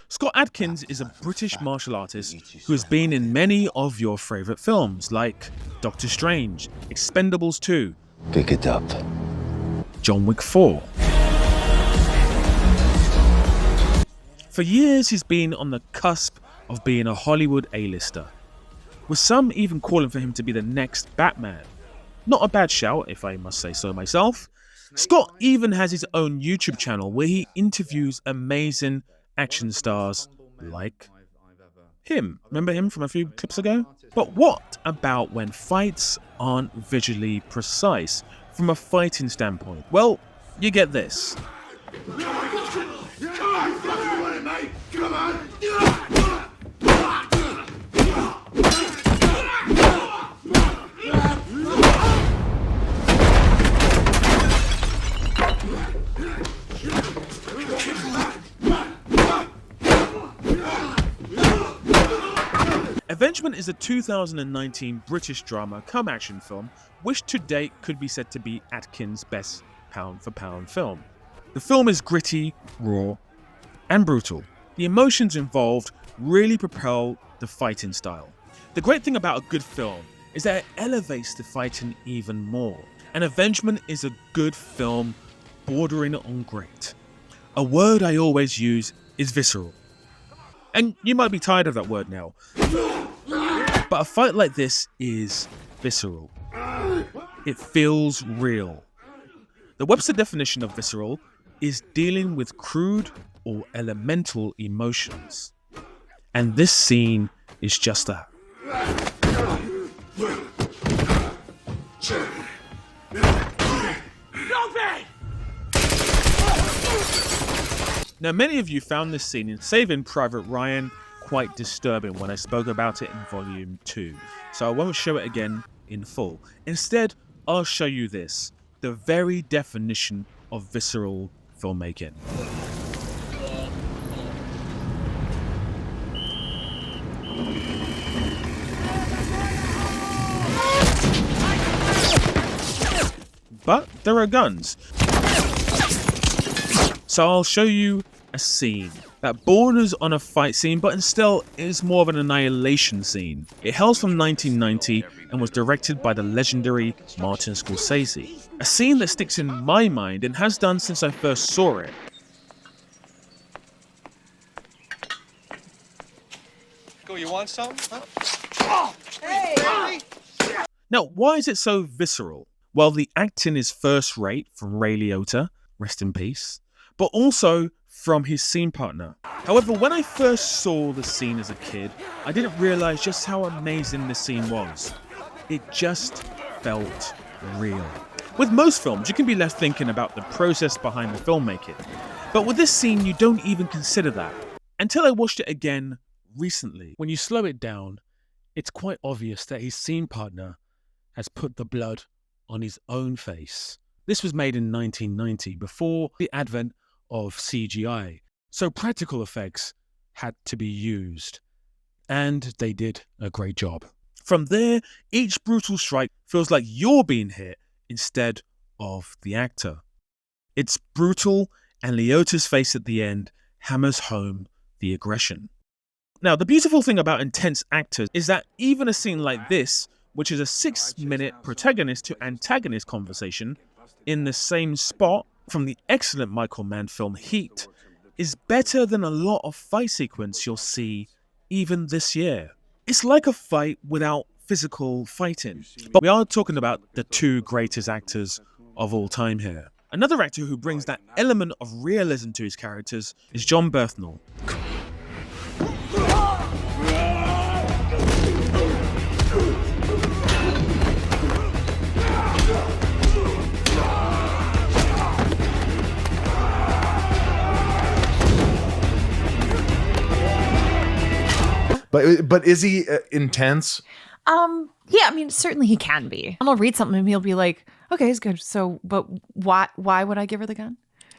Scott Adkins is a British martial artist who has been in many of your favourite films like Doctor Strange, Expendables 2, Pick it up. John Wick 4. For years he's been on the cusp of being a Hollywood A-lister, with some even calling for him to be the next Batman. Not a bad shout, if I must say so myself. Scott even has his own YouTube channel where he interviews amazing action stars like him. Remember him from a few clips ago? But what about when fights aren't visually precise from a fighting standpoint? Well, you get this. Come on! Avengement is a 2019 British drama come action film which to date could be said to be Atkins' best pound-for-pound film. The film is gritty, raw, and brutal. The emotions involved really propel the fighting style. The great thing about a good film is that it elevates the fighting even more. And Avengement is a good film bordering on great. A word I always use is visceral. And you might be tired of that word now. But a fight like this is visceral. It feels real. The Webster definition of visceral is dealing with crude or elemental emotions. And this scene is just that. Now, many of you found this scene in Saving Private Ryan quite disturbing when I spoke about it in Volume 2, so I won't show it again in full. Instead, I'll show you this, the very definition of visceral filmmaking. But there are guns. So I'll show you a scene that borders on a fight scene, but still is more of an annihilation scene. It hails from 1990 and was directed by the legendary Martin Scorsese. A scene that sticks in my mind and has done since I first saw it. You want some? Huh? Oh, hey! Now, why is it so visceral? Well, the acting is first rate from Ray Liotta, rest in peace, but also from his scene partner. However, when I first saw the scene as a kid, I didn't realize just how amazing this scene was. It just felt real. With most films, you can be left thinking about the process behind the filmmaking, but with this scene, you don't even consider that. Until I watched it again recently. When you slow it down, it's quite obvious that his scene partner has put the blood on his own face. This was made in 1990, before the advent of CGI, so practical effects had to be used, and they did a great job. From there, each brutal strike feels like you're being hit instead of the actor. It's brutal, and Liotta's face at the end hammers home the aggression. Now, the beautiful thing about intense actors is that even a scene like this, which is a 6-minute protagonist to antagonist conversation in the same spot from the excellent Michael Mann film Heat, is better than a lot of fight sequence you'll see even this year. It's like a fight without physical fighting. But we are talking about the two greatest actors of all time here. Another actor who brings that element of realism to his characters is Jon Bernthal. But is he intense? Yeah, I mean, certainly he can be. And I'll read something and he'll be like, okay, it's good. So, but why would I give her the gun?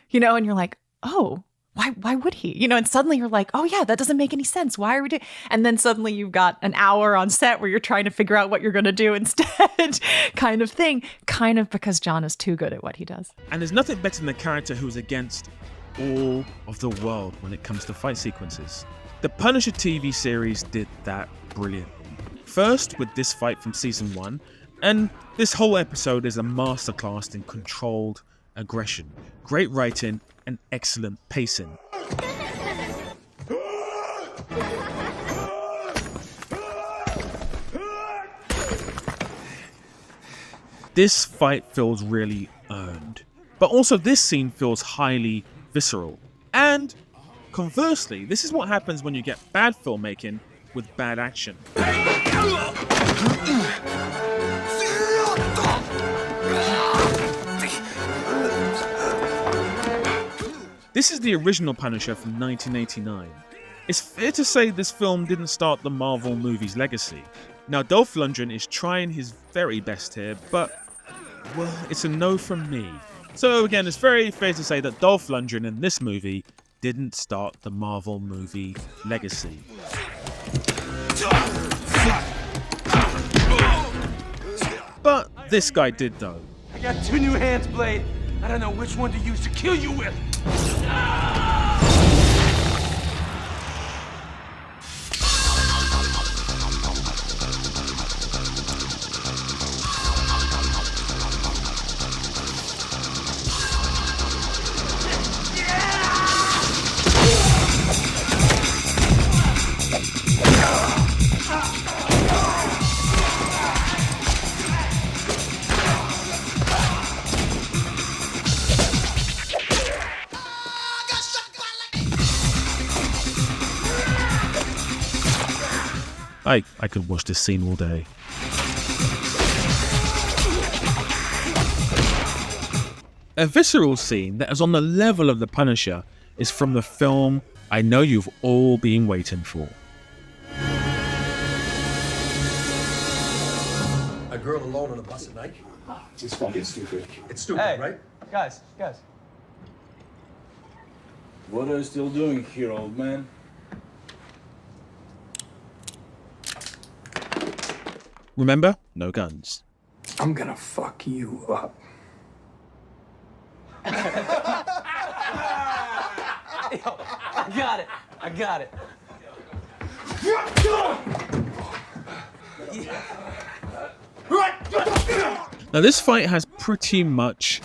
You know, and you're like, oh, why would he? You know, and suddenly you're like, oh yeah, that doesn't make any sense. Why are we doing? And then suddenly you've got an hour on set where you're trying to figure out what you're going to do instead, kind of thing. Kind of because John is too good at what he does. And there's nothing better than a character who's against all of the world when it comes to fight sequences. The Punisher TV series did that brilliantly. First, with this fight from season 1, and this whole episode is a masterclass in controlled aggression, great writing, and excellent pacing. This fight feels really earned, but also this scene feels highly visceral. And conversely, this is what happens when you get bad filmmaking with bad action. This is the original Punisher from 1989. It's fair to say this film didn't start the Marvel movie's legacy. Now, Dolph Lundgren is trying his very best here, but, well, it's a no from me. So again, it's very fair to say that Dolph Lundgren in this movie didn't start the Marvel movie legacy. But this guy did though. I got 2 new hands, Blade. I don't know which one to use to kill you with. I could watch this scene all day. A visceral scene that is on the level of The Punisher is from the film I know you've all been waiting for. A girl alone on a bus at night? It's fucking stupid. It's stupid, Hey, right? Guys. What are you still doing here, old man? Remember, no guns. I'm gonna fuck you up. got it. I got it. Now, this fight has pretty much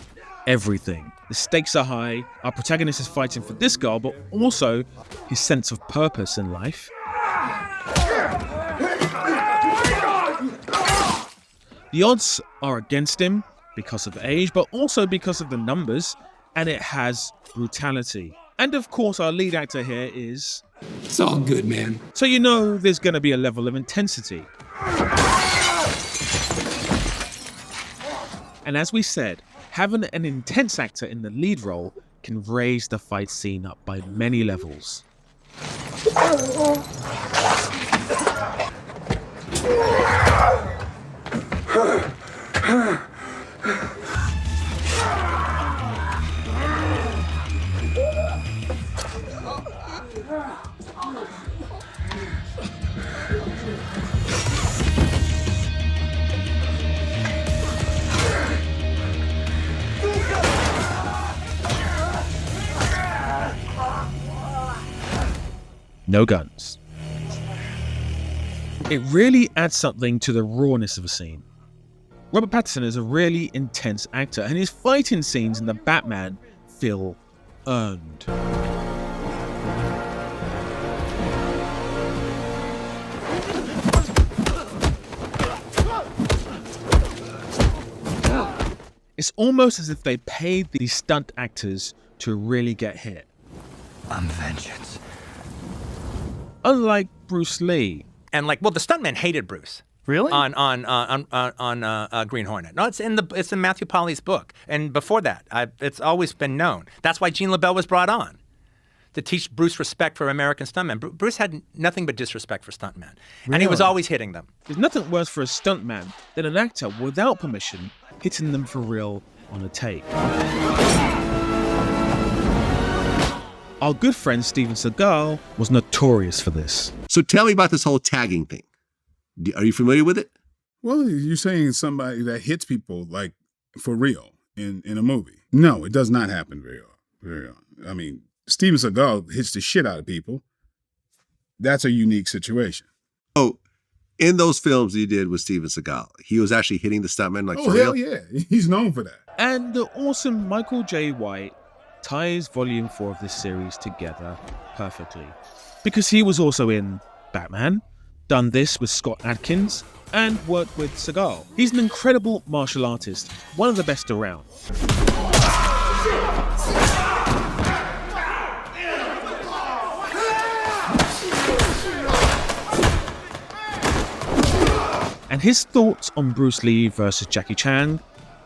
everything. The stakes are high. Our protagonist is fighting for this girl, but also his sense of purpose in life. The odds are against him because of age, but also because of the numbers, and it has brutality. And of course, our lead actor here is... It's all good, man. So you know there's going to be a level of intensity. And as we said, having an intense actor in the lead role can raise the fight scene up by many levels. No guns. It really adds something to the rawness of a scene. Robert Pattinson is a really intense actor, and his fighting scenes in The Batman feel earned. It's almost as if they paid these stunt actors to really get hit. I'm vengeance. Unlike Bruce Lee. And like, well, the stuntmen hated Bruce. Really? On Green Hornet. No, it's in Matthew Polly's book. And before that, it's always been known. That's why Gene LaBelle was brought on, to teach Bruce respect for American stuntmen. Bruce had nothing but disrespect for stuntmen. Really? And he was always hitting them. There's nothing worse for a stuntman than an actor without permission hitting them for real on a take. Our good friend Steven Seagal was notorious for this. So tell me about this whole tagging thing. Are you familiar with it? Well, you're saying somebody that hits people like for real in a movie. No, it does not happen very often. I mean, Steven Seagal hits the shit out of people. That's a unique situation. Oh, in those films you did with Steven Seagal, he was actually hitting the stuntmen like for real? Oh, hell yeah. He's known for that. And the awesome Michael J. White ties Volume 4 of this series together perfectly. Because he was also in Batman, done this with Scott Adkins, and worked with Seagal. He's an incredible martial artist, one of the best around. And his thoughts on Bruce Lee versus Jackie Chan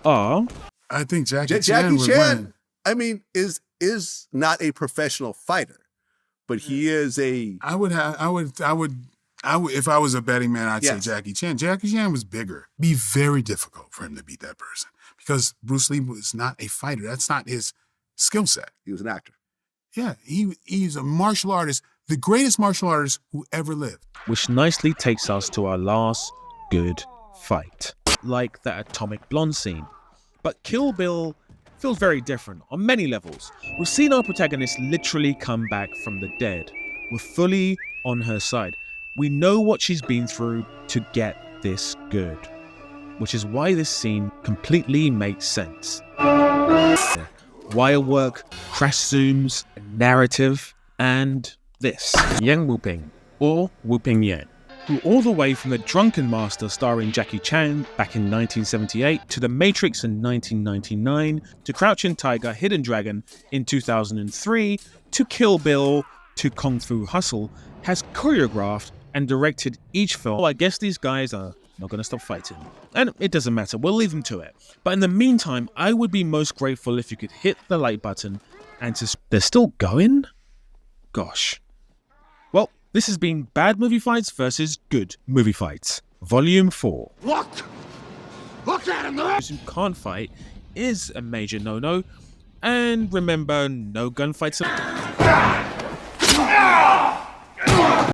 are... I think Jackie Chan would win. I mean, is not a professional fighter, but he is a... I would, if I was a betting man, I'd say Jackie Chan. Jackie Chan was bigger. Be very difficult for him to beat that person because Bruce Lee was not a fighter. That's not his skill set. He was an actor. Yeah, he's a martial artist, the greatest martial artist who ever lived. Which nicely takes us to our last good fight, like that Atomic Blonde scene. But Kill Bill feels very different on many levels. We've seen our protagonist literally come back from the dead. We're fully on her side. We know what she's been through to get this good, which is why this scene completely makes sense. Wire work, crash zooms, narrative, and this. Yang Wuping, or Wuping Yan, who all the way from The Drunken Master starring Jackie Chan back in 1978 to The Matrix in 1999 to Crouching Tiger, Hidden Dragon in 2003 to Kill Bill to Kung Fu Hustle, has choreographed and directed each film. I guess these guys are not going to stop fighting. And it doesn't matter, we'll leave them to it. But in the meantime, I would be most grateful if you could hit the like button and they're still going? Gosh. Well, this has been Bad Movie Fights versus Good Movie Fights, Volume 4. Look at him! Those who can't fight is a major no-no. And remember, no gunfights.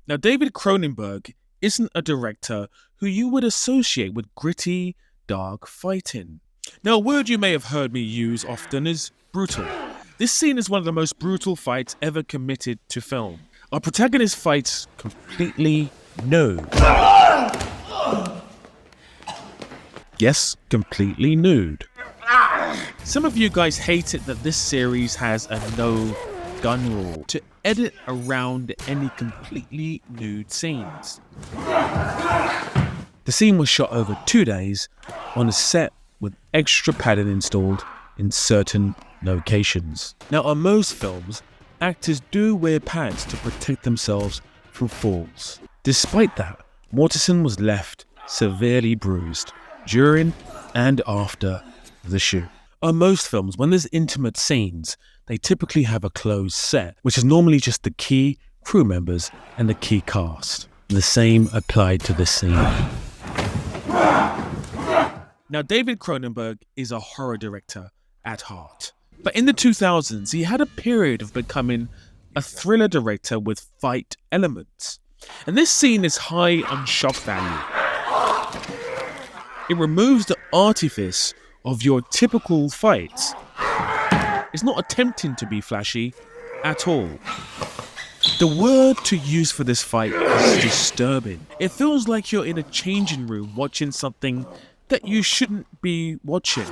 Now, David Cronenberg isn't a director who you would associate with gritty, dark fighting. Now, a word you may have heard me use often is brutal. This scene is one of the most brutal fights ever committed to film. Our protagonist fights completely nude. Yes, completely nude. Some of you guys hate it that this series has a no gun rule to edit around any completely nude scenes. The scene was shot over 2 days on a set with extra padding installed in certain locations. Now, on most films, actors do wear pads to protect themselves from falls. Despite that, Mortensen was left severely bruised during and after the shoot. On most films, when there's intimate scenes, they typically have a closed set, which is normally just the key crew members and the key cast. The same applied to this scene. Now, David Cronenberg is a horror director at heart. But in the 2000s, he had a period of becoming a thriller director with fight elements. And this scene is high on shock value. It removes the artifice of your typical fights. It's not attempting to be flashy at all. The word to use for this fight is disturbing. It feels like you're in a changing room watching something that you shouldn't be watching.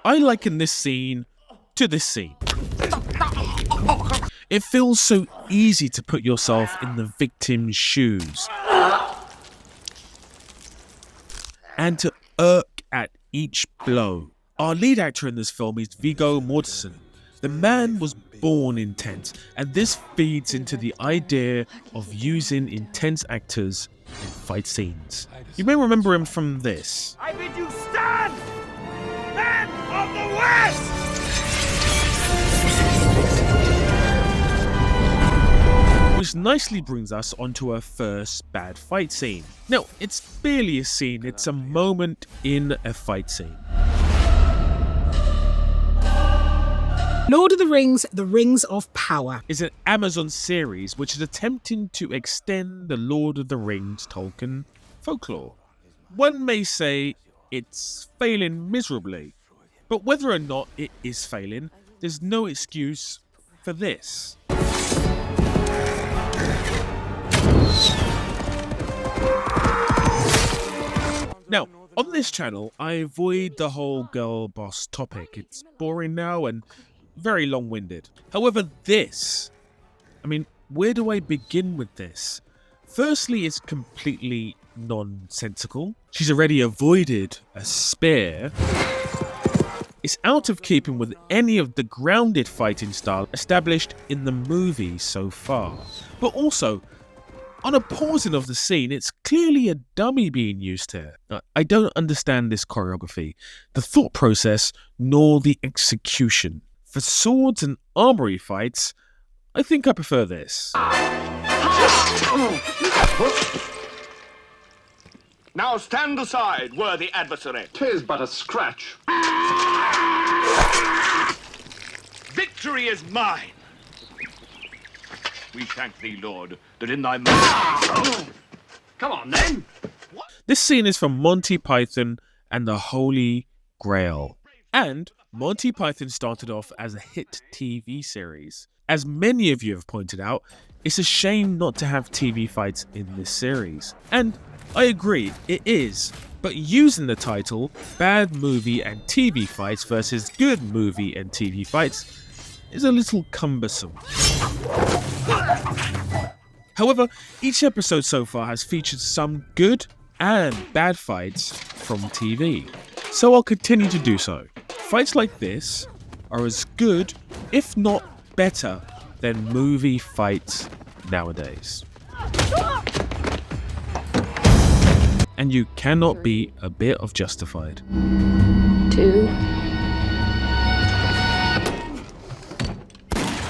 I liken this scene to this scene. It feels so easy to put yourself in the victim's shoes and to irk at each blow. Our lead actor in this film is Viggo Mortensen. The man was born intense, and this feeds into the idea of using intense actors in fight scenes. You may remember him from this. I bid you stand! Men of the West! Which nicely brings us onto our first bad fight scene. Now, it's barely a scene, it's a moment in a fight scene. Lord of the Rings, The Rings of Power is an Amazon series which is attempting to extend the Lord of the Rings Tolkien folklore. One may say it's failing miserably, but whether or not it is failing, there's no excuse for this. Now, on this channel, I avoid the whole girl boss topic. It's boring now and very long-winded. However, where do I begin with this? Firstly, it's completely nonsensical. She's already avoided a spear. It's out of keeping with any of the grounded fighting style established in the movie so far. But also, on a pausing of the scene, it's clearly a dummy being used here. I don't understand this choreography, the thought process, nor the execution. For swords and armory fights, I think I prefer this. Now stand aside, worthy adversary. 'Tis but a scratch. Victory is mine. We thank thee, Lord, that in thy mercy... Come on, then. This scene is from Monty Python and the Holy Grail. And Monty Python started off as a hit TV series. As many of you have pointed out, it's a shame not to have TV fights in this series. And I agree, it is. But using the title, Bad Movie and TV Fights versus Good Movie and TV Fights, is a little cumbersome. However, each episode so far has featured some good and bad fights from TV, so I'll continue to do so. Fights like this are as good, if not better, than movie fights nowadays. And you cannot be a bit of Justified. 2.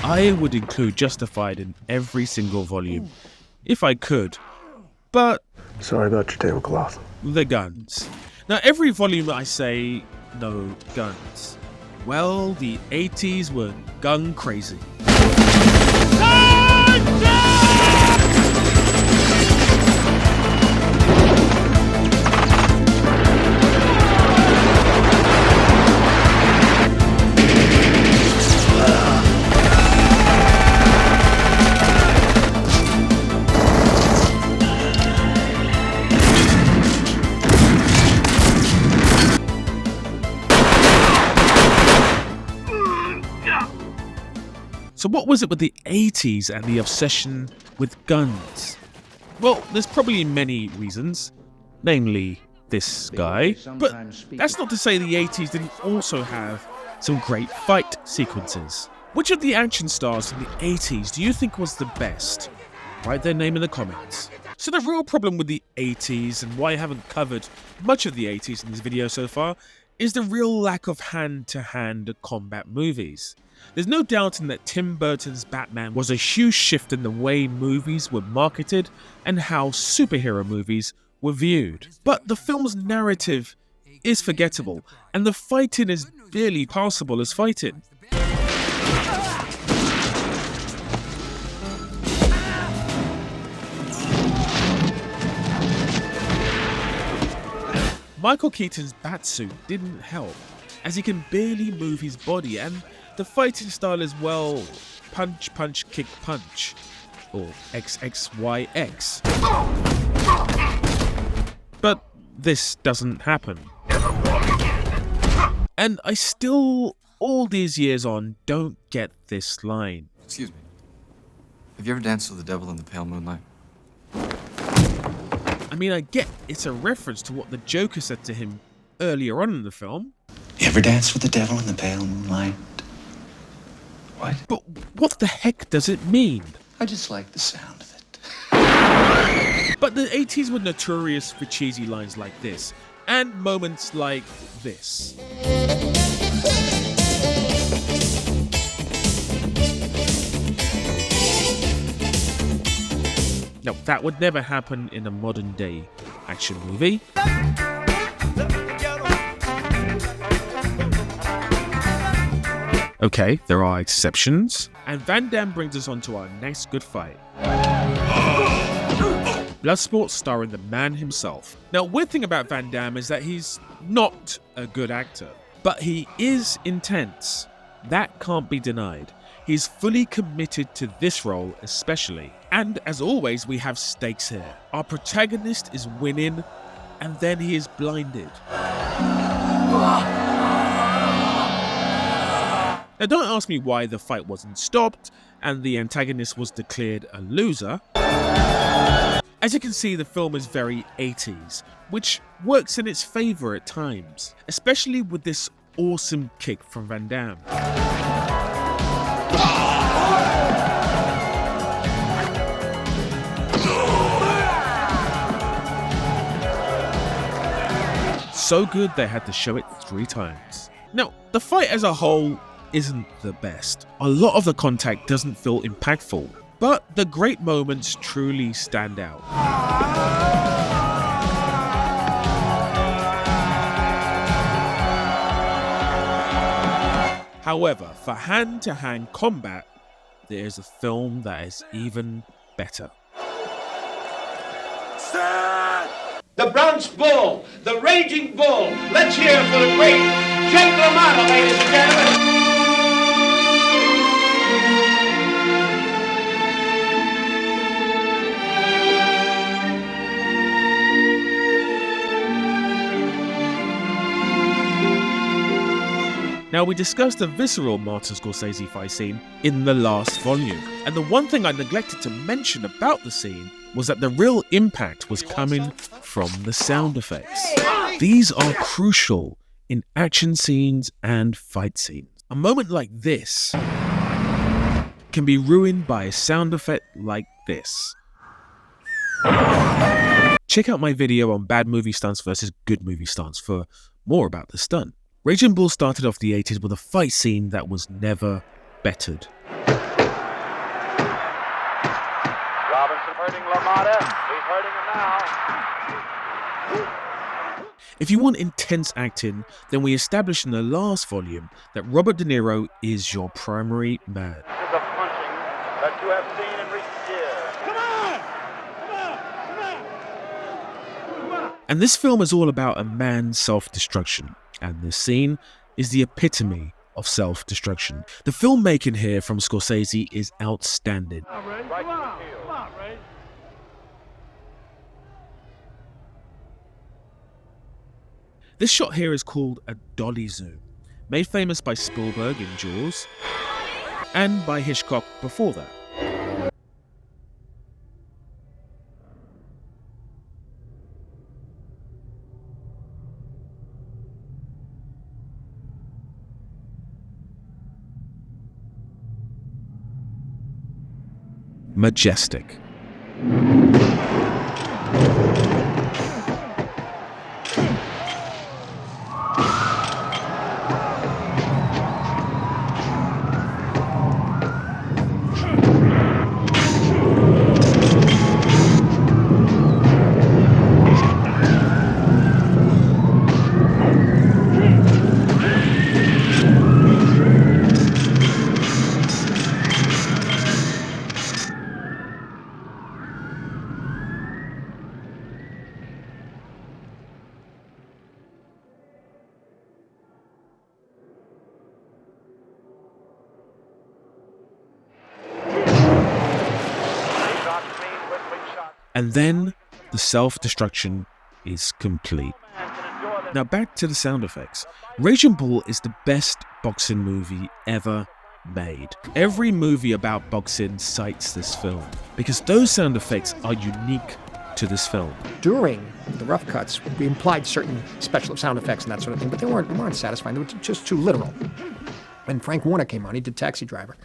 I would include Justified in every single volume, if I could, but... Sorry about your tablecloth. The guns. Now, every volume I say, no guns. Well, the 80s were gun crazy. So what was it with the 80s and the obsession with guns? Well, there's probably many reasons, namely this guy, but that's not to say the 80s didn't also have some great fight sequences. Which of the action stars in the 80s do you think was the best? Write their name in the comments. So the real problem with the 80s, and why I haven't covered much of the 80s in this video so far, is the real lack of hand-to-hand combat movies. There's no doubting that Tim Burton's Batman was a huge shift in the way movies were marketed and how superhero movies were viewed. But the film's narrative is forgettable, and the fighting is barely passable as fighting. Michael Keaton's Batsuit didn't help, as he can barely move his body, and the fighting style is, well, punch, punch, kick, punch, or XXYX. But this doesn't happen. And I still, all these years on, don't get this line. Excuse me. Have you ever danced with the devil in the pale moonlight? I mean, I get it's a reference to what the Joker said to him earlier on in the film. You ever danced with the devil in the pale moonlight? What? But what the heck does it mean? I just like the sound of it. But the 80s were notorious for cheesy lines like this, and moments like this. Now, that would never happen in a modern day action movie. Okay, there are exceptions. And Van Damme brings us on to our next good fight. Bloodsport starring the man himself. Now, weird thing about Van Damme is that he's not a good actor, but he is intense. That can't be denied. He's fully committed to this role especially. And as always, we have stakes here. Our protagonist is winning, and then he is blinded. Now, don't ask me why the fight wasn't stopped and the antagonist was declared a loser. As you can see, the film is very 80s, which works in its favour at times, especially with this awesome kick from Van Damme. So good they had to show it 3 times. Now, the fight as a whole isn't the best. A lot of the contact doesn't feel impactful, but the great moments truly stand out. However, for hand-to-hand combat, there is a film that is even better. The Bronx Bull, the Raging Bull. Let's hear for the great Jake LaMotta, ladies and gentlemen. Now, we discussed the visceral Martin Scorsese fight scene in the last volume, and the one thing I neglected to mention about the scene was that the real impact was coming from the sound effects. These are crucial in action scenes and fight scenes. A moment like this can be ruined by a sound effect like this. Check out my video on bad movie stunts versus good movie stunts for more about the stunt. Raging Bull started off the 80s with a fight scene that was never bettered. Robinson hurting LaMotta. He's hurting him now. If you want intense acting, then we established in the last volume that Robert De Niro is your primary man. This is a punching that you have seen in recent years. Come on! And this film is all about a man's self-destruction. And this scene is the epitome of self-destruction. The filmmaking here from Scorsese is outstanding. Right come on, Ray. This shot here is called a dolly zoom, made famous by Spielberg in Jaws. and by Hitchcock before that. Majestic. And then the self-destruction is complete. Now back to the sound effects. Raging Bull is the best boxing movie ever made. Every movie about boxing cites this film because those sound effects are unique to this film. During the rough cuts, we implied certain special sound effects and that sort of thing, but they weren't satisfying. They were just too literal. When Frank Warner came on, he did Taxi Driver.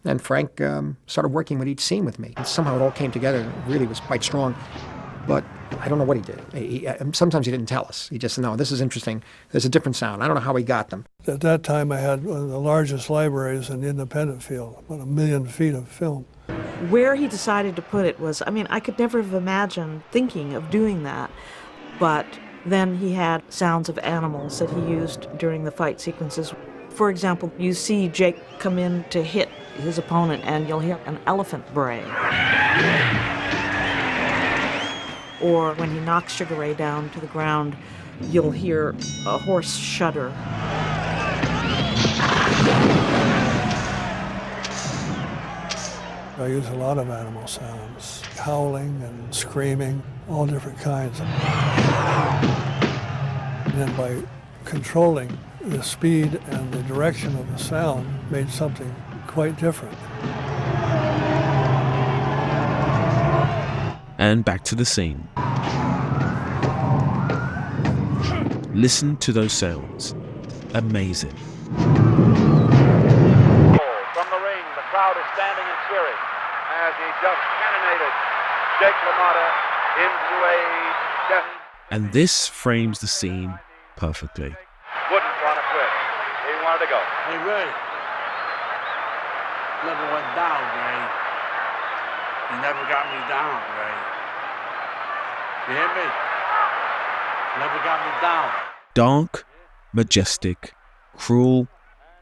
And Frank started working with each scene with me. And somehow it all came together and it really was quite strong. But I don't know what he did. Sometimes he didn't tell us. He just said, no, this is interesting. There's a different sound. I don't know how he got them. At that time, I had one of the largest libraries in the independent field, about 1 million feet of film. Where he decided to put it was, I could never have imagined thinking of doing that. But then he had sounds of animals that he used during the fight sequences. For example, you see Jake come in to hit his opponent and you'll hear an elephant bray. Or when he knocks Sugar Ray down to the ground, you'll hear a horse shudder. I use a lot of animal sounds, howling and screaming, all different kinds. And then by controlling the speed and the direction of the sound, made something quite different. And back to the scene. Listen to those sounds. Amazing. From the ring, the crowd is standing and cheering as he just cannonaded Jake LaMotta into a death. And this frames the scene perfectly. Wouldn't want to quit. He wanted to go. Hey, Ray. Never went down, Ray. You never got me down, Ray. You hear me? Never got me down. Dark, majestic, cruel,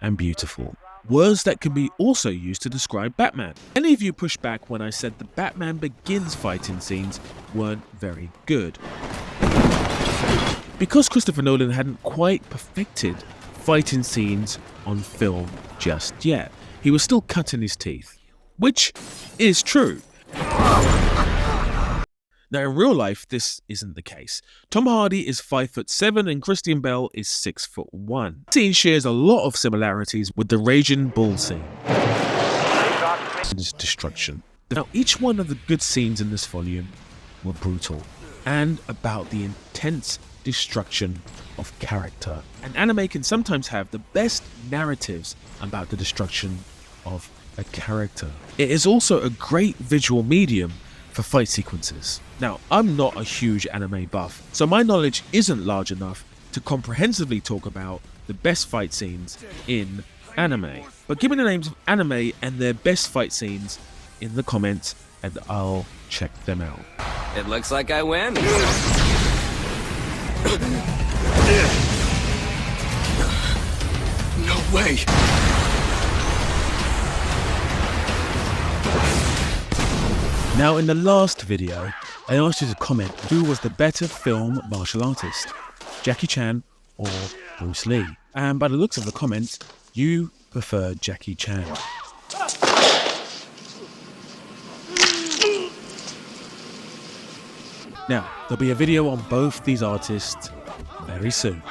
and beautiful. Words that can be also used to describe Batman. Many of you pushed back when I said the Batman Begins fighting scenes weren't very good. Because Christopher Nolan hadn't quite perfected fighting scenes on film just yet. He was still cutting his teeth, which is true. Now in real life, this isn't the case. Tom Hardy is 5'7" and Christian Bale is 6'1". The scene shares a lot of similarities with the Raging Bull scene. Destruction. Now each one of the good scenes in this volume were brutal and about the intense destruction of character. And anime can sometimes have the best narratives about the destruction of a character. It is also a great visual medium for fight sequences. Now, I'm not a huge anime buff, so my knowledge isn't large enough to comprehensively talk about the best fight scenes in anime. But give me the names of anime and their best fight scenes in the comments and I'll check them out. It looks like I win. No way. Now in the last video, I asked you to comment who was the better film martial artist, Jackie Chan or Bruce Lee. And by the looks of the comments, you preferred Jackie Chan. Now, there'll be a video on both these artists very soon.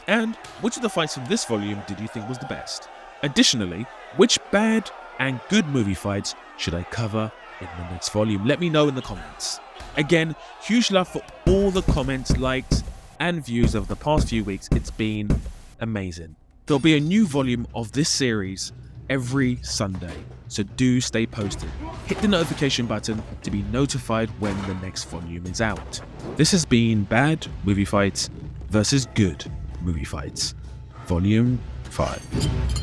And which of the fights from this volume did you think was the best? Additionally, which bad and good movie fights should I cover in the next volume? Let me know in the comments. Again, huge love for all the comments, likes, and views over the past few weeks. It's been amazing. There'll be a new volume of this series every Sunday, so do stay posted. Hit the notification button to be notified when the next volume is out. This has been Bad Movie Fights versus Good Movie Fights, Volume 5.